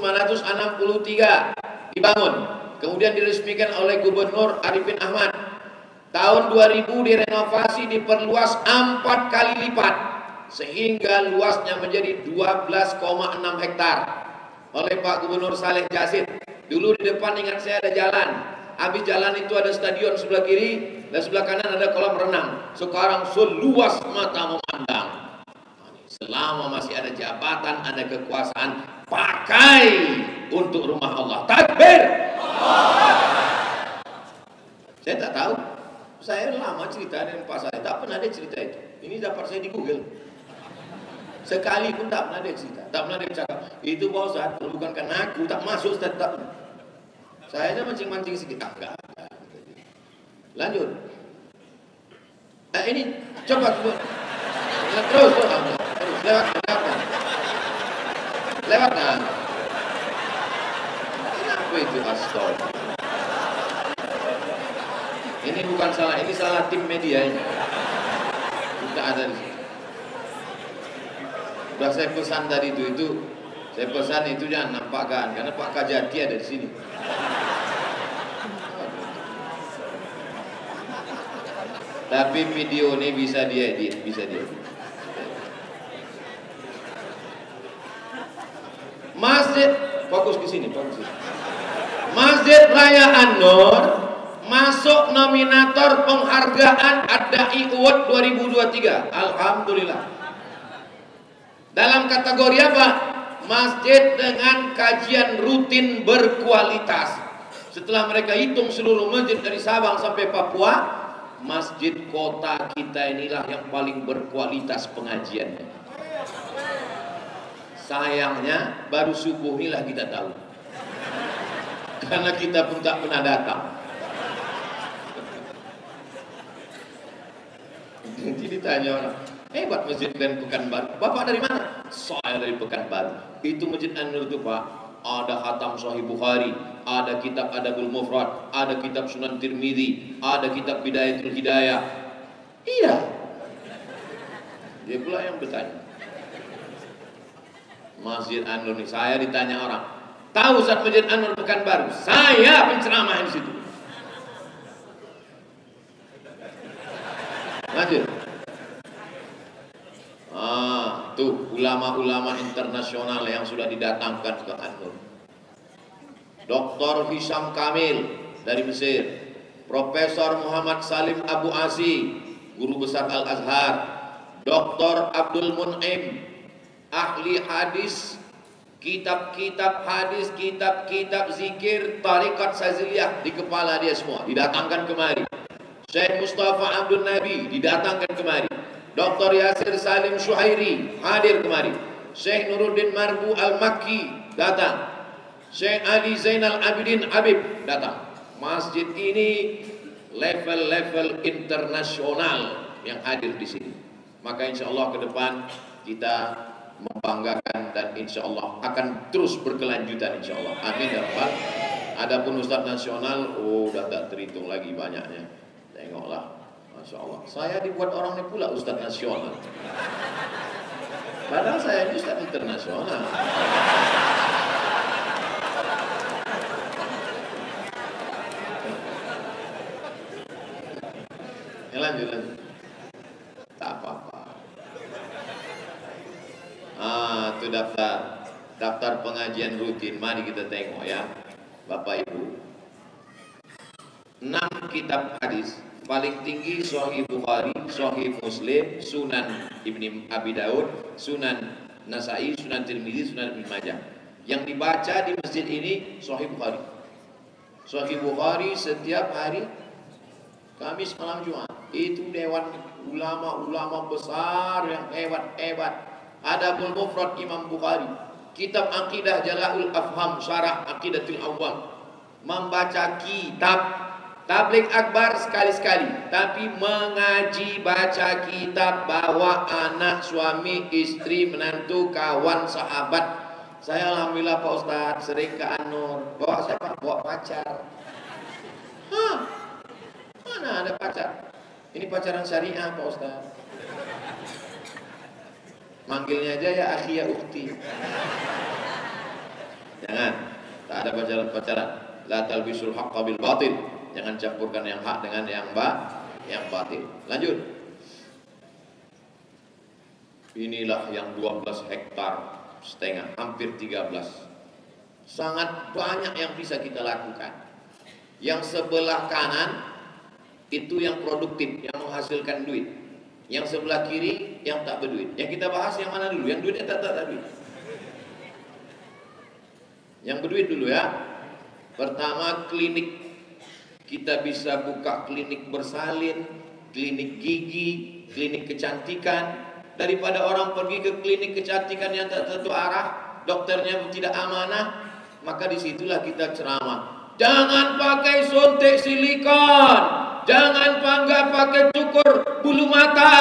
dibangun. Kemudian diresmikan oleh Gubernur Arifin Ahmad. Tahun 2000 direnovasi, diperluas 4 kali lipat sehingga luasnya menjadi 12,6 hektar oleh Pak Gubernur Saleh Jasid. Dulu di depan ingat saya ada jalan. Habis jalan itu ada stadion sebelah kiri dan sebelah kanan ada kolam renang. Sekarang seluas mata memandang. Selama masih ada jabatan, ada kekuasaan, pakai untuk rumah Allah. Takbir. Saya tak tahu. Saya lama cerita dengan Pak saya, tak pernah ada cerita itu. Ini dapat saya di Google. Sekali pun tak pernah ada cerita, tak pernah ada cakap. Itu Pak Ustaz, kalau bukan karena aku tak masuk Ustaz, tak. Saya aja mancing-mancing sedikit. Enggak. Lanjut. Ini coba terus lewat kan. Kenapa itu astagfirullah? Ini bukan salah, ini salah tim media ini. Tidak ada di situ. Sudah saya pesan tadi itu saya pesan itu jangan nampakkan karena Pak Kajati ada di sini. Tapi video ini bisa diedit, Masjid, fokus ke sini, fokus. Masjid Raya An-Nur masuk nominator penghargaan Ad-Da'i Award 2023. Alhamdulillah. Dalam kategori apa? masjid dengan kajian rutin berkualitas. Setelah mereka hitung seluruh masjid dari Sabang sampai Papua, masjid kota kita inilah yang paling berkualitas pengajiannya. Sayangnya baru subuh inilah kita tahu, karena kita pun tak pernah datang. Nanti ditanya orang, hebat masjid kalian Pekanbaru. Bapak dari mana? Saya dari Pekanbaru. Itu masjid An-Nur itu Pak, ada khatam Sahih Bukhari, ada kitab Adabul Mufrad, ada kitab Sunan Tirmidzi, ada kitab Bidayatul Hidayah. Iya. Dia pula yang bertanya. Masjid An-Nur ini, saya ditanya orang, tahu Ustaz Masjid An-Nur Pekanbaru? Saya penceramah di situ. Lanjut. Tuh ulama-ulama internasional yang sudah didatangkan ke An-Nur. Dr. Hisham Kamil dari Mesir, Profesor Muhammad Salim Abu Asi, guru besar Al-Azhar, Dr. Abdul Mun'im, ahli hadis, kitab-kitab hadis, kitab-kitab zikir, tarikat Saziliyah di kepala dia semua, didatangkan kemari. Syekh Mustafa Abdul Nabi didatangkan kemari. Dr. Yasir Salim Syuhairi hadir kemari. Syekh Nuruddin Marbu Al-Makki datang. Syekh Ali Zainal Abidin Habib datang. Masjid ini level-level internasional yang hadir di sini. Maka insya Allah ke depan kita membanggakan dan insya Allah akan terus berkelanjutan insya Allah. Amin ya Rabbal. Adapun Ustadz nasional, udah tak terhitung lagi banyaknya. Tengoklah, masya Allah. Saya dibuat orang ini pula Ustadz nasional. Padahal saya ini Ustadz internasional. Lanjut. Tak apa-apa. Itu daftar pengajian rutin. Mari kita tengok ya, Bapak Ibu. 6 kitab hadis paling tinggi: Sahih Bukhari, Sahih Muslim, Sunan Ibni Abi Daud, Sunan Nasai, Sunan Tirmidzi, Sunan Ibnu Majah. Yang dibaca di masjid ini Sahih Bukhari. Sahih Bukhari setiap hari Kamis malam Jumat. Itu dewan ulama-ulama besar yang hebat-hebat. Adabul Mufrad Imam Bukhari, kitab Aqidah Jala'ul Afham, Syarah Aqidatul Awwam. Membaca kitab Tabligh Akbar sekali-sekali, tapi mengaji, baca kitab, bawa anak, suami, istri, menantu, kawan, sahabat. Saya alhamdulillah Pak Ustadz sering ke An-Nur. Bawa siapa? Bawa pacar. Mana ada pacar? Ini pacaran syariah Pak Ustadz. Manggilnya aja ya akhi ya ukhti. Jangan, tak ada pacaran. La talbisul haqqa bil batil. Jangan campurkan yang hak dengan yang batil. Lanjut. Inilah yang 12 hektar setengah, hampir 13. Sangat banyak yang bisa kita lakukan. Yang sebelah kanan itu yang produktif, yang menghasilkan duit. Yang sebelah kiri yang tak berduit. Yang kita bahas yang mana dulu? Yang duitnya tak duit. Yang berduit dulu ya. Pertama, klinik. Kita bisa buka klinik bersalin, klinik gigi, klinik kecantikan. Daripada orang pergi ke klinik kecantikan yang tak satu arah, dokternya tidak amanah, maka disitulah kita ceramah. Jangan pakai suntik silikon. Jangan pakai cukur bulu mata.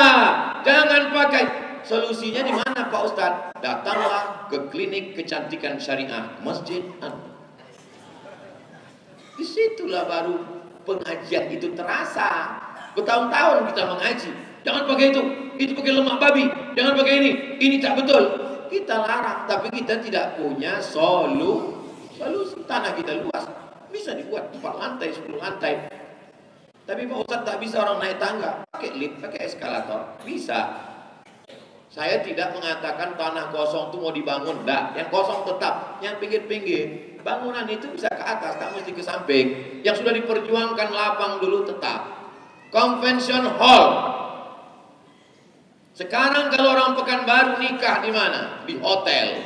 Jangan pakai. Solusinya di mana Pak Ustadz? Datanglah ke klinik kecantikan syariah Masjid An-Nur. Disitulah baru pengajian itu terasa. Bertahun-tahun kita mengaji. Jangan pakai itu pakai lemak babi. Jangan pakai ini tak betul. Kita larang, tapi kita tidak punya solusi. Tanah kita luas, bisa dibuat 4 lantai, 10 lantai. Tapi Pak Ustadz tak bisa orang naik tangga, pakai lift, pakai eskalator, bisa. Saya tidak mengatakan tanah kosong itu mau dibangun, enggak. Yang kosong tetap, yang pinggir-pinggir, bangunan itu bisa ke atas, tak mesti ke samping. Yang sudah diperjuangkan lapang dulu tetap. Convention hall. Sekarang kalau orang Pekanbaru nikah di mana? Di hotel.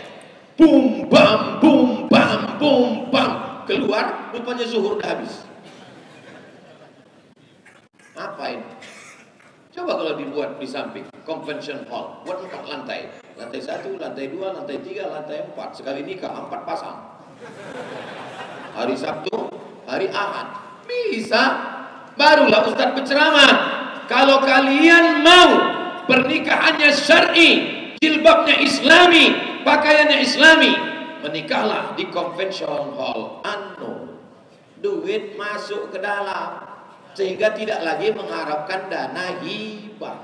Bum bam bum bam bum bam. Keluar, rupanya zuhur udah habis. Apa ini? Coba kalau dibuat di samping convention hall, buat 4 lantai. Lantai 1, lantai 2, lantai 3, lantai 4. Sekali nikah 4 pasang. Hari Sabtu, hari Ahad. Bisa. Barulah Ustadz berceramah. Kalau kalian mau pernikahannya syar'i, jilbabnya islami, pakaiannya islami, menikahlah di convention hall An-Nur. Duit masuk ke dalam, sehingga tidak lagi mengharapkan dana hibah.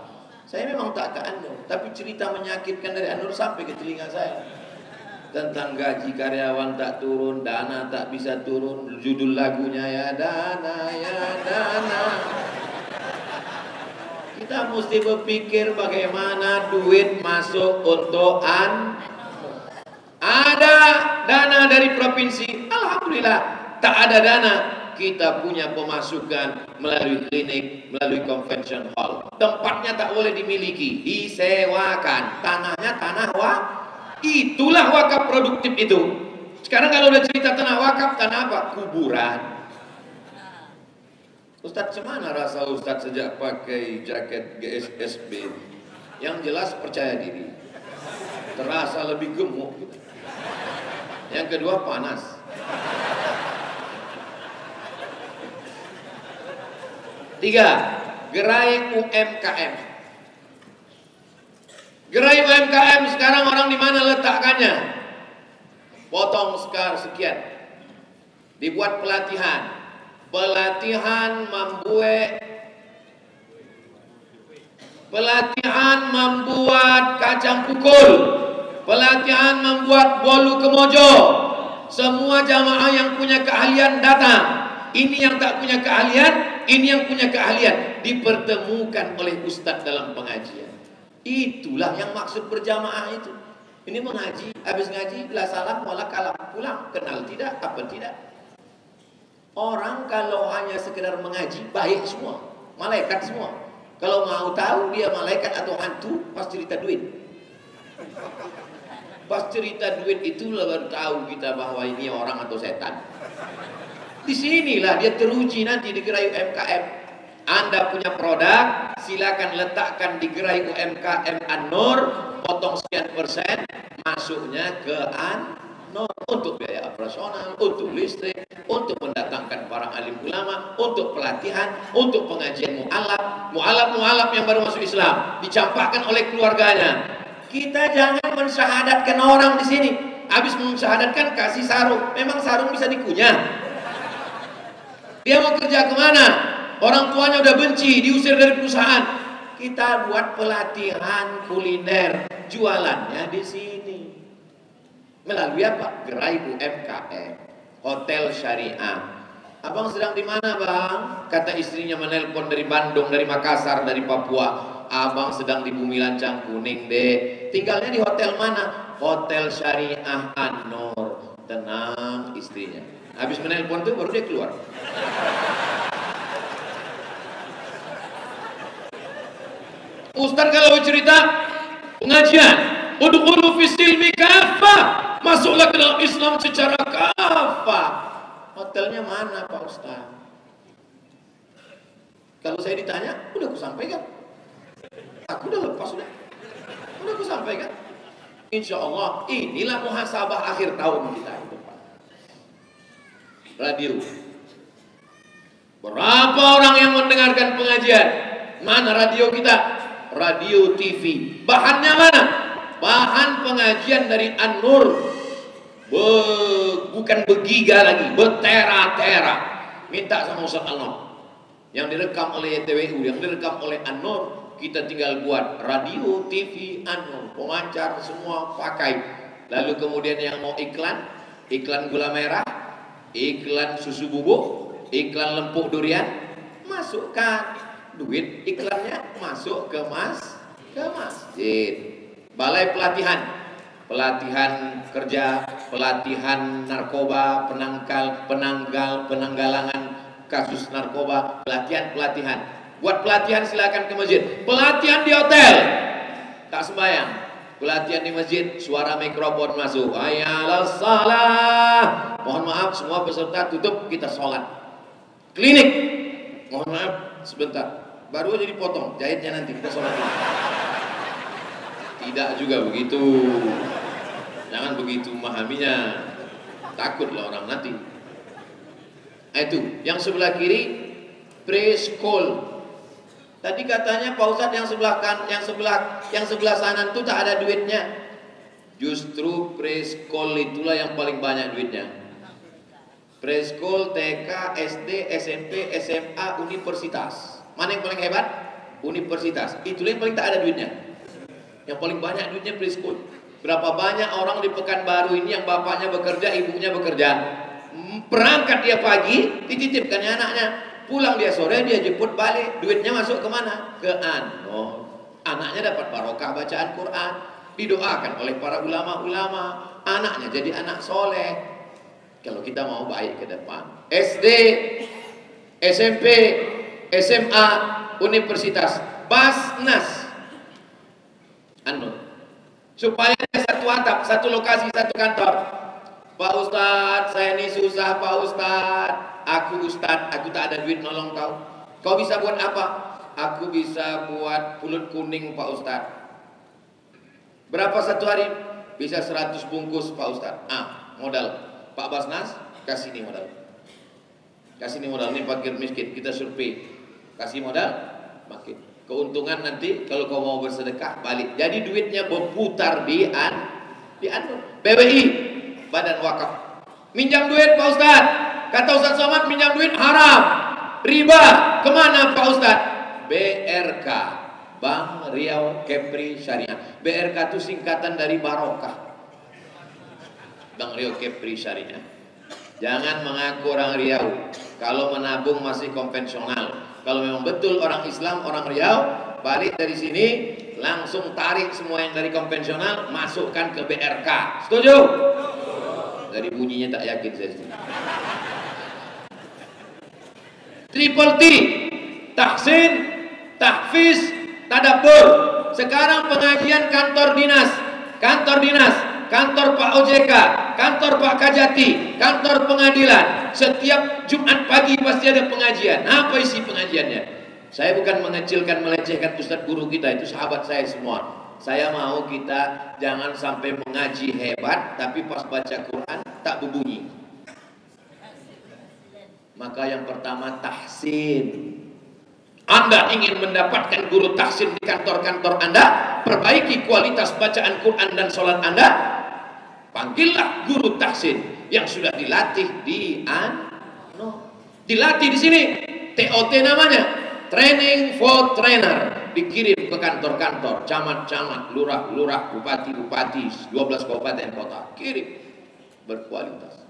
Saya memang tak ke An-Nur, tapi cerita menyakitkan dari An-Nur sampai ke telinga saya. Tentang gaji karyawan tak turun, dana tak bisa turun. Judul lagunya ya dana, ya dana. Kita mesti berpikir bagaimana duit masuk untuk ada dana dari provinsi, alhamdulillah. Tak ada dana, kita punya pemasukan melalui klinik, melalui convention hall. Tempatnya tak boleh dimiliki, disewakan. Tanahnya tanah itulah wakaf produktif itu. Sekarang kalau udah cerita tanah wakaf, tanah apa? Kuburan. Ustadz cemana rasa Ustadz sejak pakai jaket GSSB? Yang jelas percaya diri, terasa lebih gemuk. Yang kedua panas. Tiga, gerai UMKM. Gerai UMKM sekarang orang di mana letakkannya? Potong sekar sekian. Dibuat pelatihan. Pelatihan membuat kacang pukul, pelatihan membuat bolu kemojo. Semua jamaah yang punya keahlian datang. Ini yang tak punya keahlian, ini yang punya keahlian, dipertemukan oleh ustadz dalam pengajian. Itulah yang maksud berjamaah itu. Ini mengaji, habis ngaji, la salam wala kalam, pulang, kenal tidak, apa tidak. Orang kalau hanya sekedar mengaji, baik semua, malaikat semua. Kalau mau tahu dia malaikat atau hantu, pas cerita duit. Pas cerita duit itulah baru tahu kita bahwa ini orang atau setan. Disinilah dia teruji nanti di gerai UMKM. Anda punya produk, silakan letakkan di gerai UMKM An-Nur, potong sekian persen, masuknya ke An-Nur untuk biaya operasional, untuk listrik, untuk mendatangkan para alim ulama, untuk pelatihan, untuk pengajian mu'alaf yang baru masuk Islam, dicampakkan oleh keluarganya. Kita jangan mensyahadatkan orang di sini. Habis mensyahadatkan kasih sarung. Memang sarung bisa dikunyah. Dia mau kerja kemana? Orang tuanya udah benci, diusir dari perusahaan. Kita buat pelatihan kuliner, jualannya di sini. Melalui apa? Gerai UMKM, hotel syariah. Abang sedang di mana, Bang? Kata istrinya menelpon dari Bandung, dari Makassar, dari Papua. Abang sedang di Bumi Lancang Kuning, deh. Tinggalnya di hotel mana? Hotel Syariah An-Nur. Tenang istrinya. Habis menelpon itu baru dia keluar. Ustaz kalau cerita pengajian, udkhulu fis silmi kafah, masuklah ke dalam Islam secara kafah. Hotelnya mana Pak Ustaz? Kalau saya ditanya, udah aku sampaikan. Aku udah lepas sudah. Udah aku sampaikan. Insya Allah inilah muhasabah akhir tahun kita ke depan. Radio. Berapa orang yang mendengarkan pengajian? Mana radio kita? Radio TV. Bahannya mana? Bahan pengajian dari An-Nur. Bukan begiga lagi, bertera-tera. Minta sama Ustaz Al-Nur. Yang direkam oleh TWU, yang direkam oleh An-Nur. Kita tinggal buat radio, TV, An-Nur. Pemancar semua pakai. Lalu kemudian yang mau iklan, iklan gula merah, iklan susu bubuk, iklan lempuk durian, masukkan duit iklannya masuk ke masjid. Balai pelatihan, pelatihan kerja, pelatihan narkoba, penanggalangan kasus narkoba, pelatihan. Buat pelatihan silakan ke masjid. Pelatihan di hotel, tak sembahyang. pelatihan di masjid, suara mikrofon masuk, hayalas salah. Mohon maaf semua peserta tutup, kita sholat. Klinik, mohon maaf sebentar, baru aja dipotong, jahitnya nanti kita sholat. Tidak juga begitu, jangan begitu memahaminya, takutlah orang nanti. Nah, itu yang sebelah kiri preschool. Tadi katanya Pak Ustadz yang sebelah sana itu tak ada duitnya. Justru preschool itulah yang paling banyak duitnya. Preschool, TK, SD, SMP, SMA, universitas. Mana yang paling hebat? Universitas. Itulah yang paling tak ada duitnya. Yang paling banyak duitnya preschool. Berapa banyak orang di Pekanbaru ini yang bapaknya bekerja, ibunya bekerja. Berangkat dia pagi, dititipkannya anaknya. Pulang dia sore, dia jemput balik. Duitnya masuk kemana? Ke Anur. Anaknya dapat barokah bacaan Quran, didoakan oleh para ulama-ulama. Anaknya jadi anak soleh. Kalau kita mau baik ke depan, SD, SMP, SMA, universitas, Basnas, Anur. Supaya satu atap, satu lokasi, satu kantor. Pak Ustadz, saya ini susah Pak Ustadz. Aku Ustadz, aku tak ada duit nolong kau. Kau bisa buat apa? Aku bisa buat pulut kuning Pak Ustadz. Berapa satu hari? Bisa 100 bungkus Pak Ustadz. Modal. Pak Basnas, kasih nih modal. Kasih nih modal, ini fakir miskin. Kita survei. Kasih modal, makin. Keuntungan nanti kalau kau mau bersedekah balik. Jadi duitnya berputar di Anur. BWI, Badan Wakaf. Minjam duit Pak Ustadz. Kata Ustadz Somad, minjam duit haram, riba. Kemana Pak Ustadz? BRK, Bank Riau Kepri Syariah. BRK itu singkatan dari barokah. Bank Riau Kepri Syariah. Jangan mengaku orang Riau. Kalau menabung masih konvensional. Kalau memang betul orang Islam, orang Riau, balik dari sini, langsung tarik semua yang dari konvensional, masukkan ke BRK. Setuju? Dari bunyinya tak yakin saya. Triple T, tahsin, tahfiz, tadabbur. Sekarang pengajian kantor dinas, kantor Pak OJK, kantor Pak Kajati, kantor pengadilan. Setiap Jumat pagi pasti ada pengajian. Apa isi pengajiannya? Saya bukan mengecilkan, melecehkan Ustadz guru kita, itu sahabat saya semua. Saya mau kita jangan sampai mengaji hebat, tapi pas baca Quran tak berbunyi. Maka yang pertama tahsin. Anda ingin mendapatkan guru tahsin di kantor-kantor Anda, perbaiki kualitas bacaan Quran dan sholat Anda, panggillah guru tahsin yang sudah dilatih di dilatih di sini. TOT namanya, Training for Trainer. Dikirim ke kantor-kantor, camat-camat, lurah-lurah, bupati-bupati, 12 kabupaten kota. Kirim, berkualitas.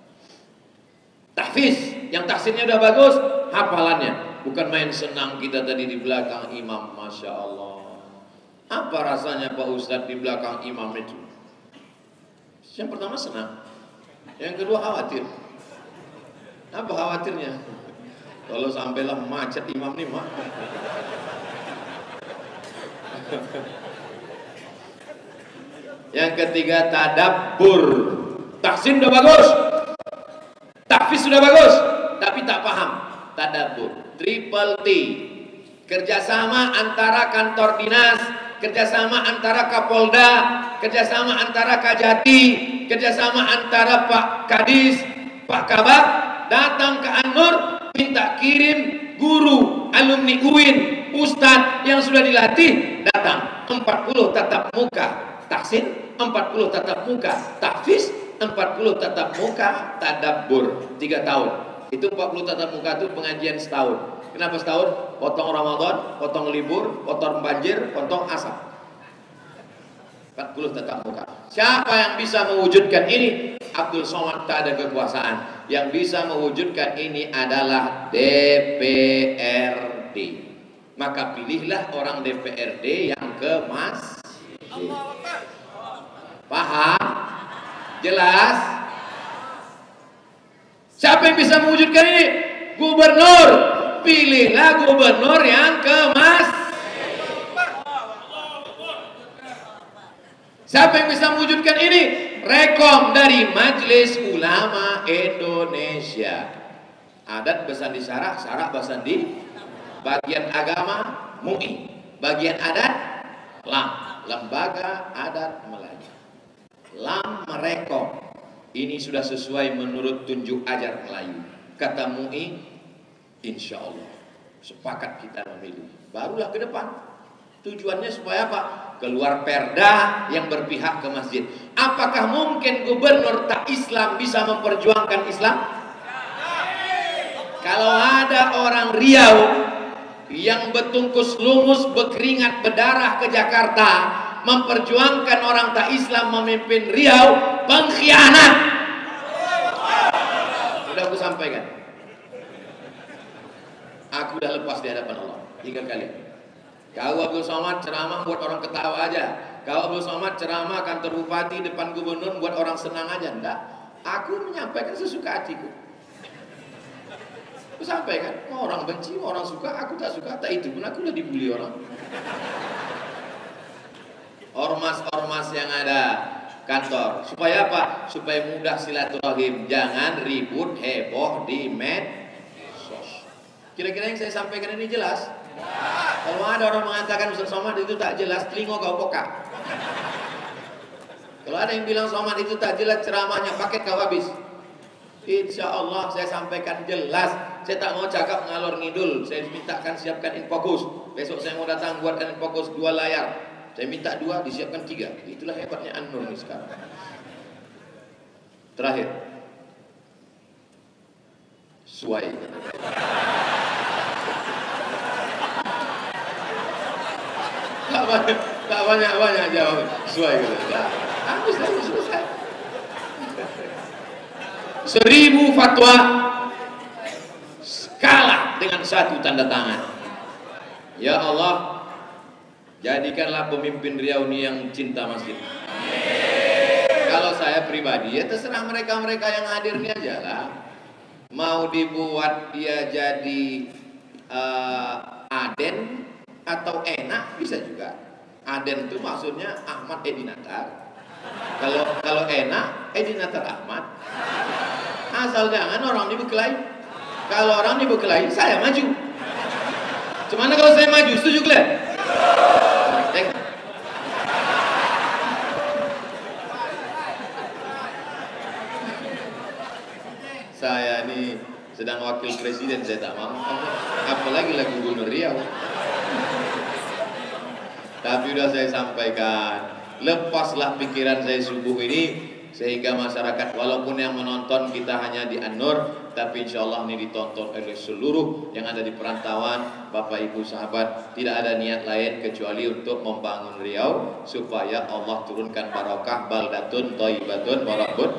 Tahfiz, yang tahsinnya udah bagus, hafalannya. Bukan main senang kita tadi di belakang imam, Masya Allah. Apa rasanya Pak Ustadz di belakang imam itu? Yang pertama senang, yang kedua khawatir. Apa khawatirnya? Kalau sampailah macet imam nih, Mak. Yang ketiga tadabbur. Tahsin udah bagus, tahfiz sudah bagus, tapi tak paham. Tadabbur. Triple T, kerjasama antara kantor dinas, kerjasama antara Kapolda, kerjasama antara Kajati, kerjasama antara Pak Kadis, Pak Kabak, datang ke Anur, minta kirim guru, alumni UIN, ustadz yang sudah dilatih, datang. 40 tatap muka tahsin, 40 tatap muka tahfiz, 40 tatap muka tadabbur. 3 tahun. Itu 40 tatap muka itu pengajian setahun. Kenapa setahun? Potong Ramadan, potong libur, potong banjir, potong asap. 40 tatap muka. Siapa yang bisa mewujudkan ini? Abdul Somad tak ada kekuasaan. Yang bisa mewujudkan ini adalah DPRD. Maka pilihlah orang DPRD yang ke masjid. Paham? Jelas? Siapa yang bisa mewujudkan ini? Gubernur. Pilihlah gubernur yang ke masjid. Siapa yang bisa mewujudkan ini? Rekom dari Majelis Ulama Indonesia. Adat besan di Sarak, Sarak besan di bagian agama MUI, bagian adat LAM, Lembaga Adat Melayu. LAM merekom. Ini sudah sesuai menurut tunjuk ajar Melayu. Kata MUI, insya Allah sepakat kita memilih. Barulah ke depan. Tujuannya supaya apa? Keluar perda yang berpihak ke masjid. Apakah mungkin gubernur tak Islam bisa memperjuangkan Islam? Kalau ada orang Riau yang bertungkus lumus, berkeringat, berdarah ke Jakarta memperjuangkan orang tak Islam memimpin Riau, pengkhianat. Sudah aku sampaikan. Aku udah lepas di hadapan Allah 3 kali. Kau Abdul Somad ceramah buat orang ketawa aja. Kau Abdul Somad ceramah kantor bupati depan gubernur buat orang senang aja. Enggak. Aku menyampaikan sesuka hatiku. Aku sampaikan. Mau orang benci, mau orang suka, aku tak suka. Tak itu pun aku udah dibully orang. Ormas-ormas yang ada kantor. Supaya apa? Supaya mudah silaturahim. Jangan ribut heboh di medsos. Kira-kira yang saya sampaikan ini jelas? Kalau ada orang mengatakan Ustaz Somad itu tak jelas, telinga kau buka. Kalau ada yang bilang Somad itu tak jelas ceramahnya, paket kau habis. Insya Allah saya sampaikan jelas. Saya tak mau cakap ngalor ngidul. Saya mintakan siapkan infokus. Besok saya mau datang buatkan infokus 2 layar. Saya minta 2, disiapkan 3. Itulah hebatnya An-Nur ini sekarang. Terakhir, suai. Tak banyak jawab sesuai gitu. Habis selesai. 1000 fatwa kalah dengan 1 tanda tangan. Ya Allah, jadikanlah pemimpin Riau ini yang cinta masjid. Kalau saya pribadi, ya terserah mereka-mereka yang hadir ini aja lah. Mau dibuat dia jadi Aden atau enak bisa juga. Aden itu maksudnya Ahmad Edi Natar. Kalau enak Edi Natar Ahmad. Asal jangan orang dibekelahi. Kalau orang dibekelahi, saya maju. Cuman kalau saya maju, setuju kalian? Saya ini sedang wakil presiden, saya tak mau. Apalagi lagi gubernur Riau. Tapi udah saya sampaikan, lepaslah pikiran saya subuh ini, sehingga masyarakat walaupun yang menonton kita hanya di An-Nur, tapi insya Allah ini ditonton oleh seluruh yang ada di perantauan. Bapak Ibu sahabat, tidak ada niat lain kecuali untuk membangun Riau supaya Allah turunkan barokah, baldatun thayyibatun wa rabbun.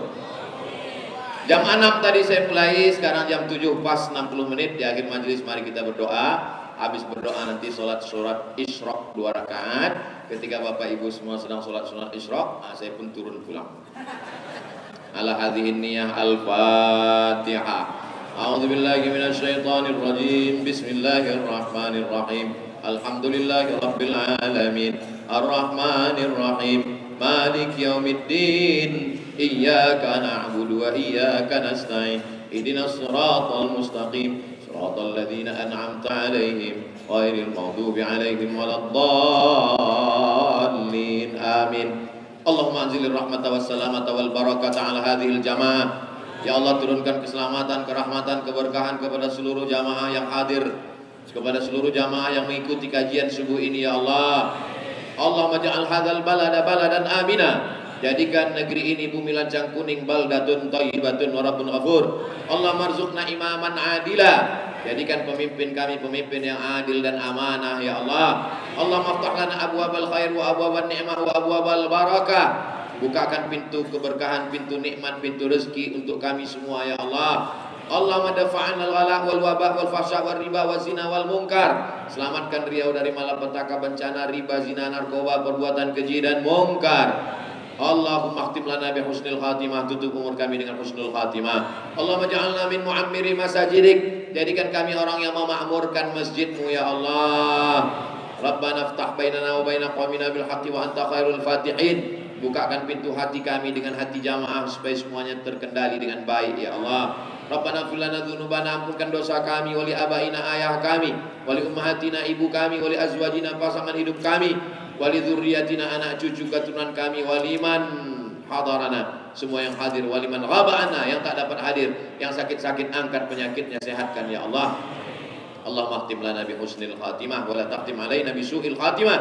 Jam 6 tadi saya mulai, sekarang jam 7 pas 60 menit di akhir majelis. Mari kita berdoa. Habis berdoa nanti sholat surat Isyraq 2 rakaat. Ketika Bapak Ibu semua sedang sholat surat Isyraq, saya pun turun pulang. Ala hadhihi niyah al-Fatihah. A'udzubillahi minasyaitonir rajim. Bismillahirrahmanirrahim. Alhamdulillahi rabbil alamin. Ar-Rahmanir Rahim. Malik yaumiddin. Iyyaka na'budu wa iyyaka nasta'in. Ihdinas siratal mustaqim. صراط الذين أنعمت عليهم غير المغضوب عليهم ولا الضالين آمين. اللهم أنزل الرحمة والسلامة والبركة على هذه الجماعة. Ya Allah, turunkan keselamatan, kerahmatan, keberkahan kepada seluruh jamaah yang hadir, kepada seluruh jamaah yang mengikuti kajian subuh ini ya Allah. Allahumma ja'al hadzal balada baladan amina. Jadikan negeri ini bumi lancang kuning, baldatun thayyibatun wa rabbun ghafur. Allah marzuqna imaman adila. Jadikan pemimpin kami pemimpin yang adil dan amanah ya Allah. Allah maftah lana abwabal khair wa abwaban ni'mah wa abwabal barakah. Bukakan pintu keberkahan, pintu nikmat, pintu rezeki untuk kami semua ya Allah. Allah madafa'an al-ghala wal wabah wal fahsya wal riba wal zina wal munkar. Selamatkan Riau dari malapetaka, bencana, riba, zina, narkoba, perbuatan keji dan munkar. Allahumma khtim lana bi husnil khatimah. Tutup umur kami dengan husnul khatimah. Allahumma ja'alna min mu'ammiri masajidik. Jadikan kami orang yang memakmurkan masjidmu ya Allah. Rabbana iftah bainana wa baina qaumina bil haqqi wa anta khairul fatihin. Bukakan pintu hati kami dengan hati jamaah supaya semuanya terkendali dengan baik ya Allah. Rabbana fir lana dzunubana, ampunkan dosa kami, wali abaina ayah kami, wali ummahatina ibu kami, wali azwajina pasangan hidup kami, wali dzurriyyatina anak cucu keturunan kami, waliman hadarana, semua yang hadir, waliman ghabana, yang tak dapat hadir, yang sakit-sakit angkat penyakitnya, sehatkan ya Allah. Allahumma khtim lana bi husnil khatimah wa la taqtim alaina bi su'il khatimah.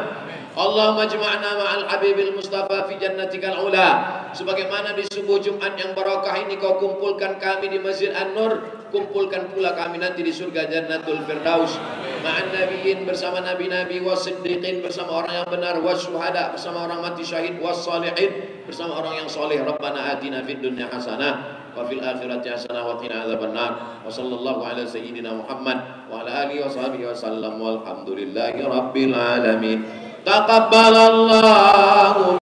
Allahumma jama'na ma'al habibil mustafa fi jannatikal ula. Sebagaimana di subuh Jumat yang barakah ini kau kumpulkan kami di Masjid An-Nur, kumpulkan pula kami nanti di surga Jannatul Firdaus ma'an nabiyyin, bersama nabi-nabi, was-siddiqin, bersama orang yang benar, was-syuhada, bersama orang mati syahid, was-salihin, bersama orang yang soleh. Rabbana atina fid dunya hasanah wa fil akhirati hasanah wa qina adzabannar. Wa sallallahu ala sayyidina Muhammad wa ala alihi wa sahbihi wa sallam walhamdulillahi rabbil alamin. Taqabbalallahu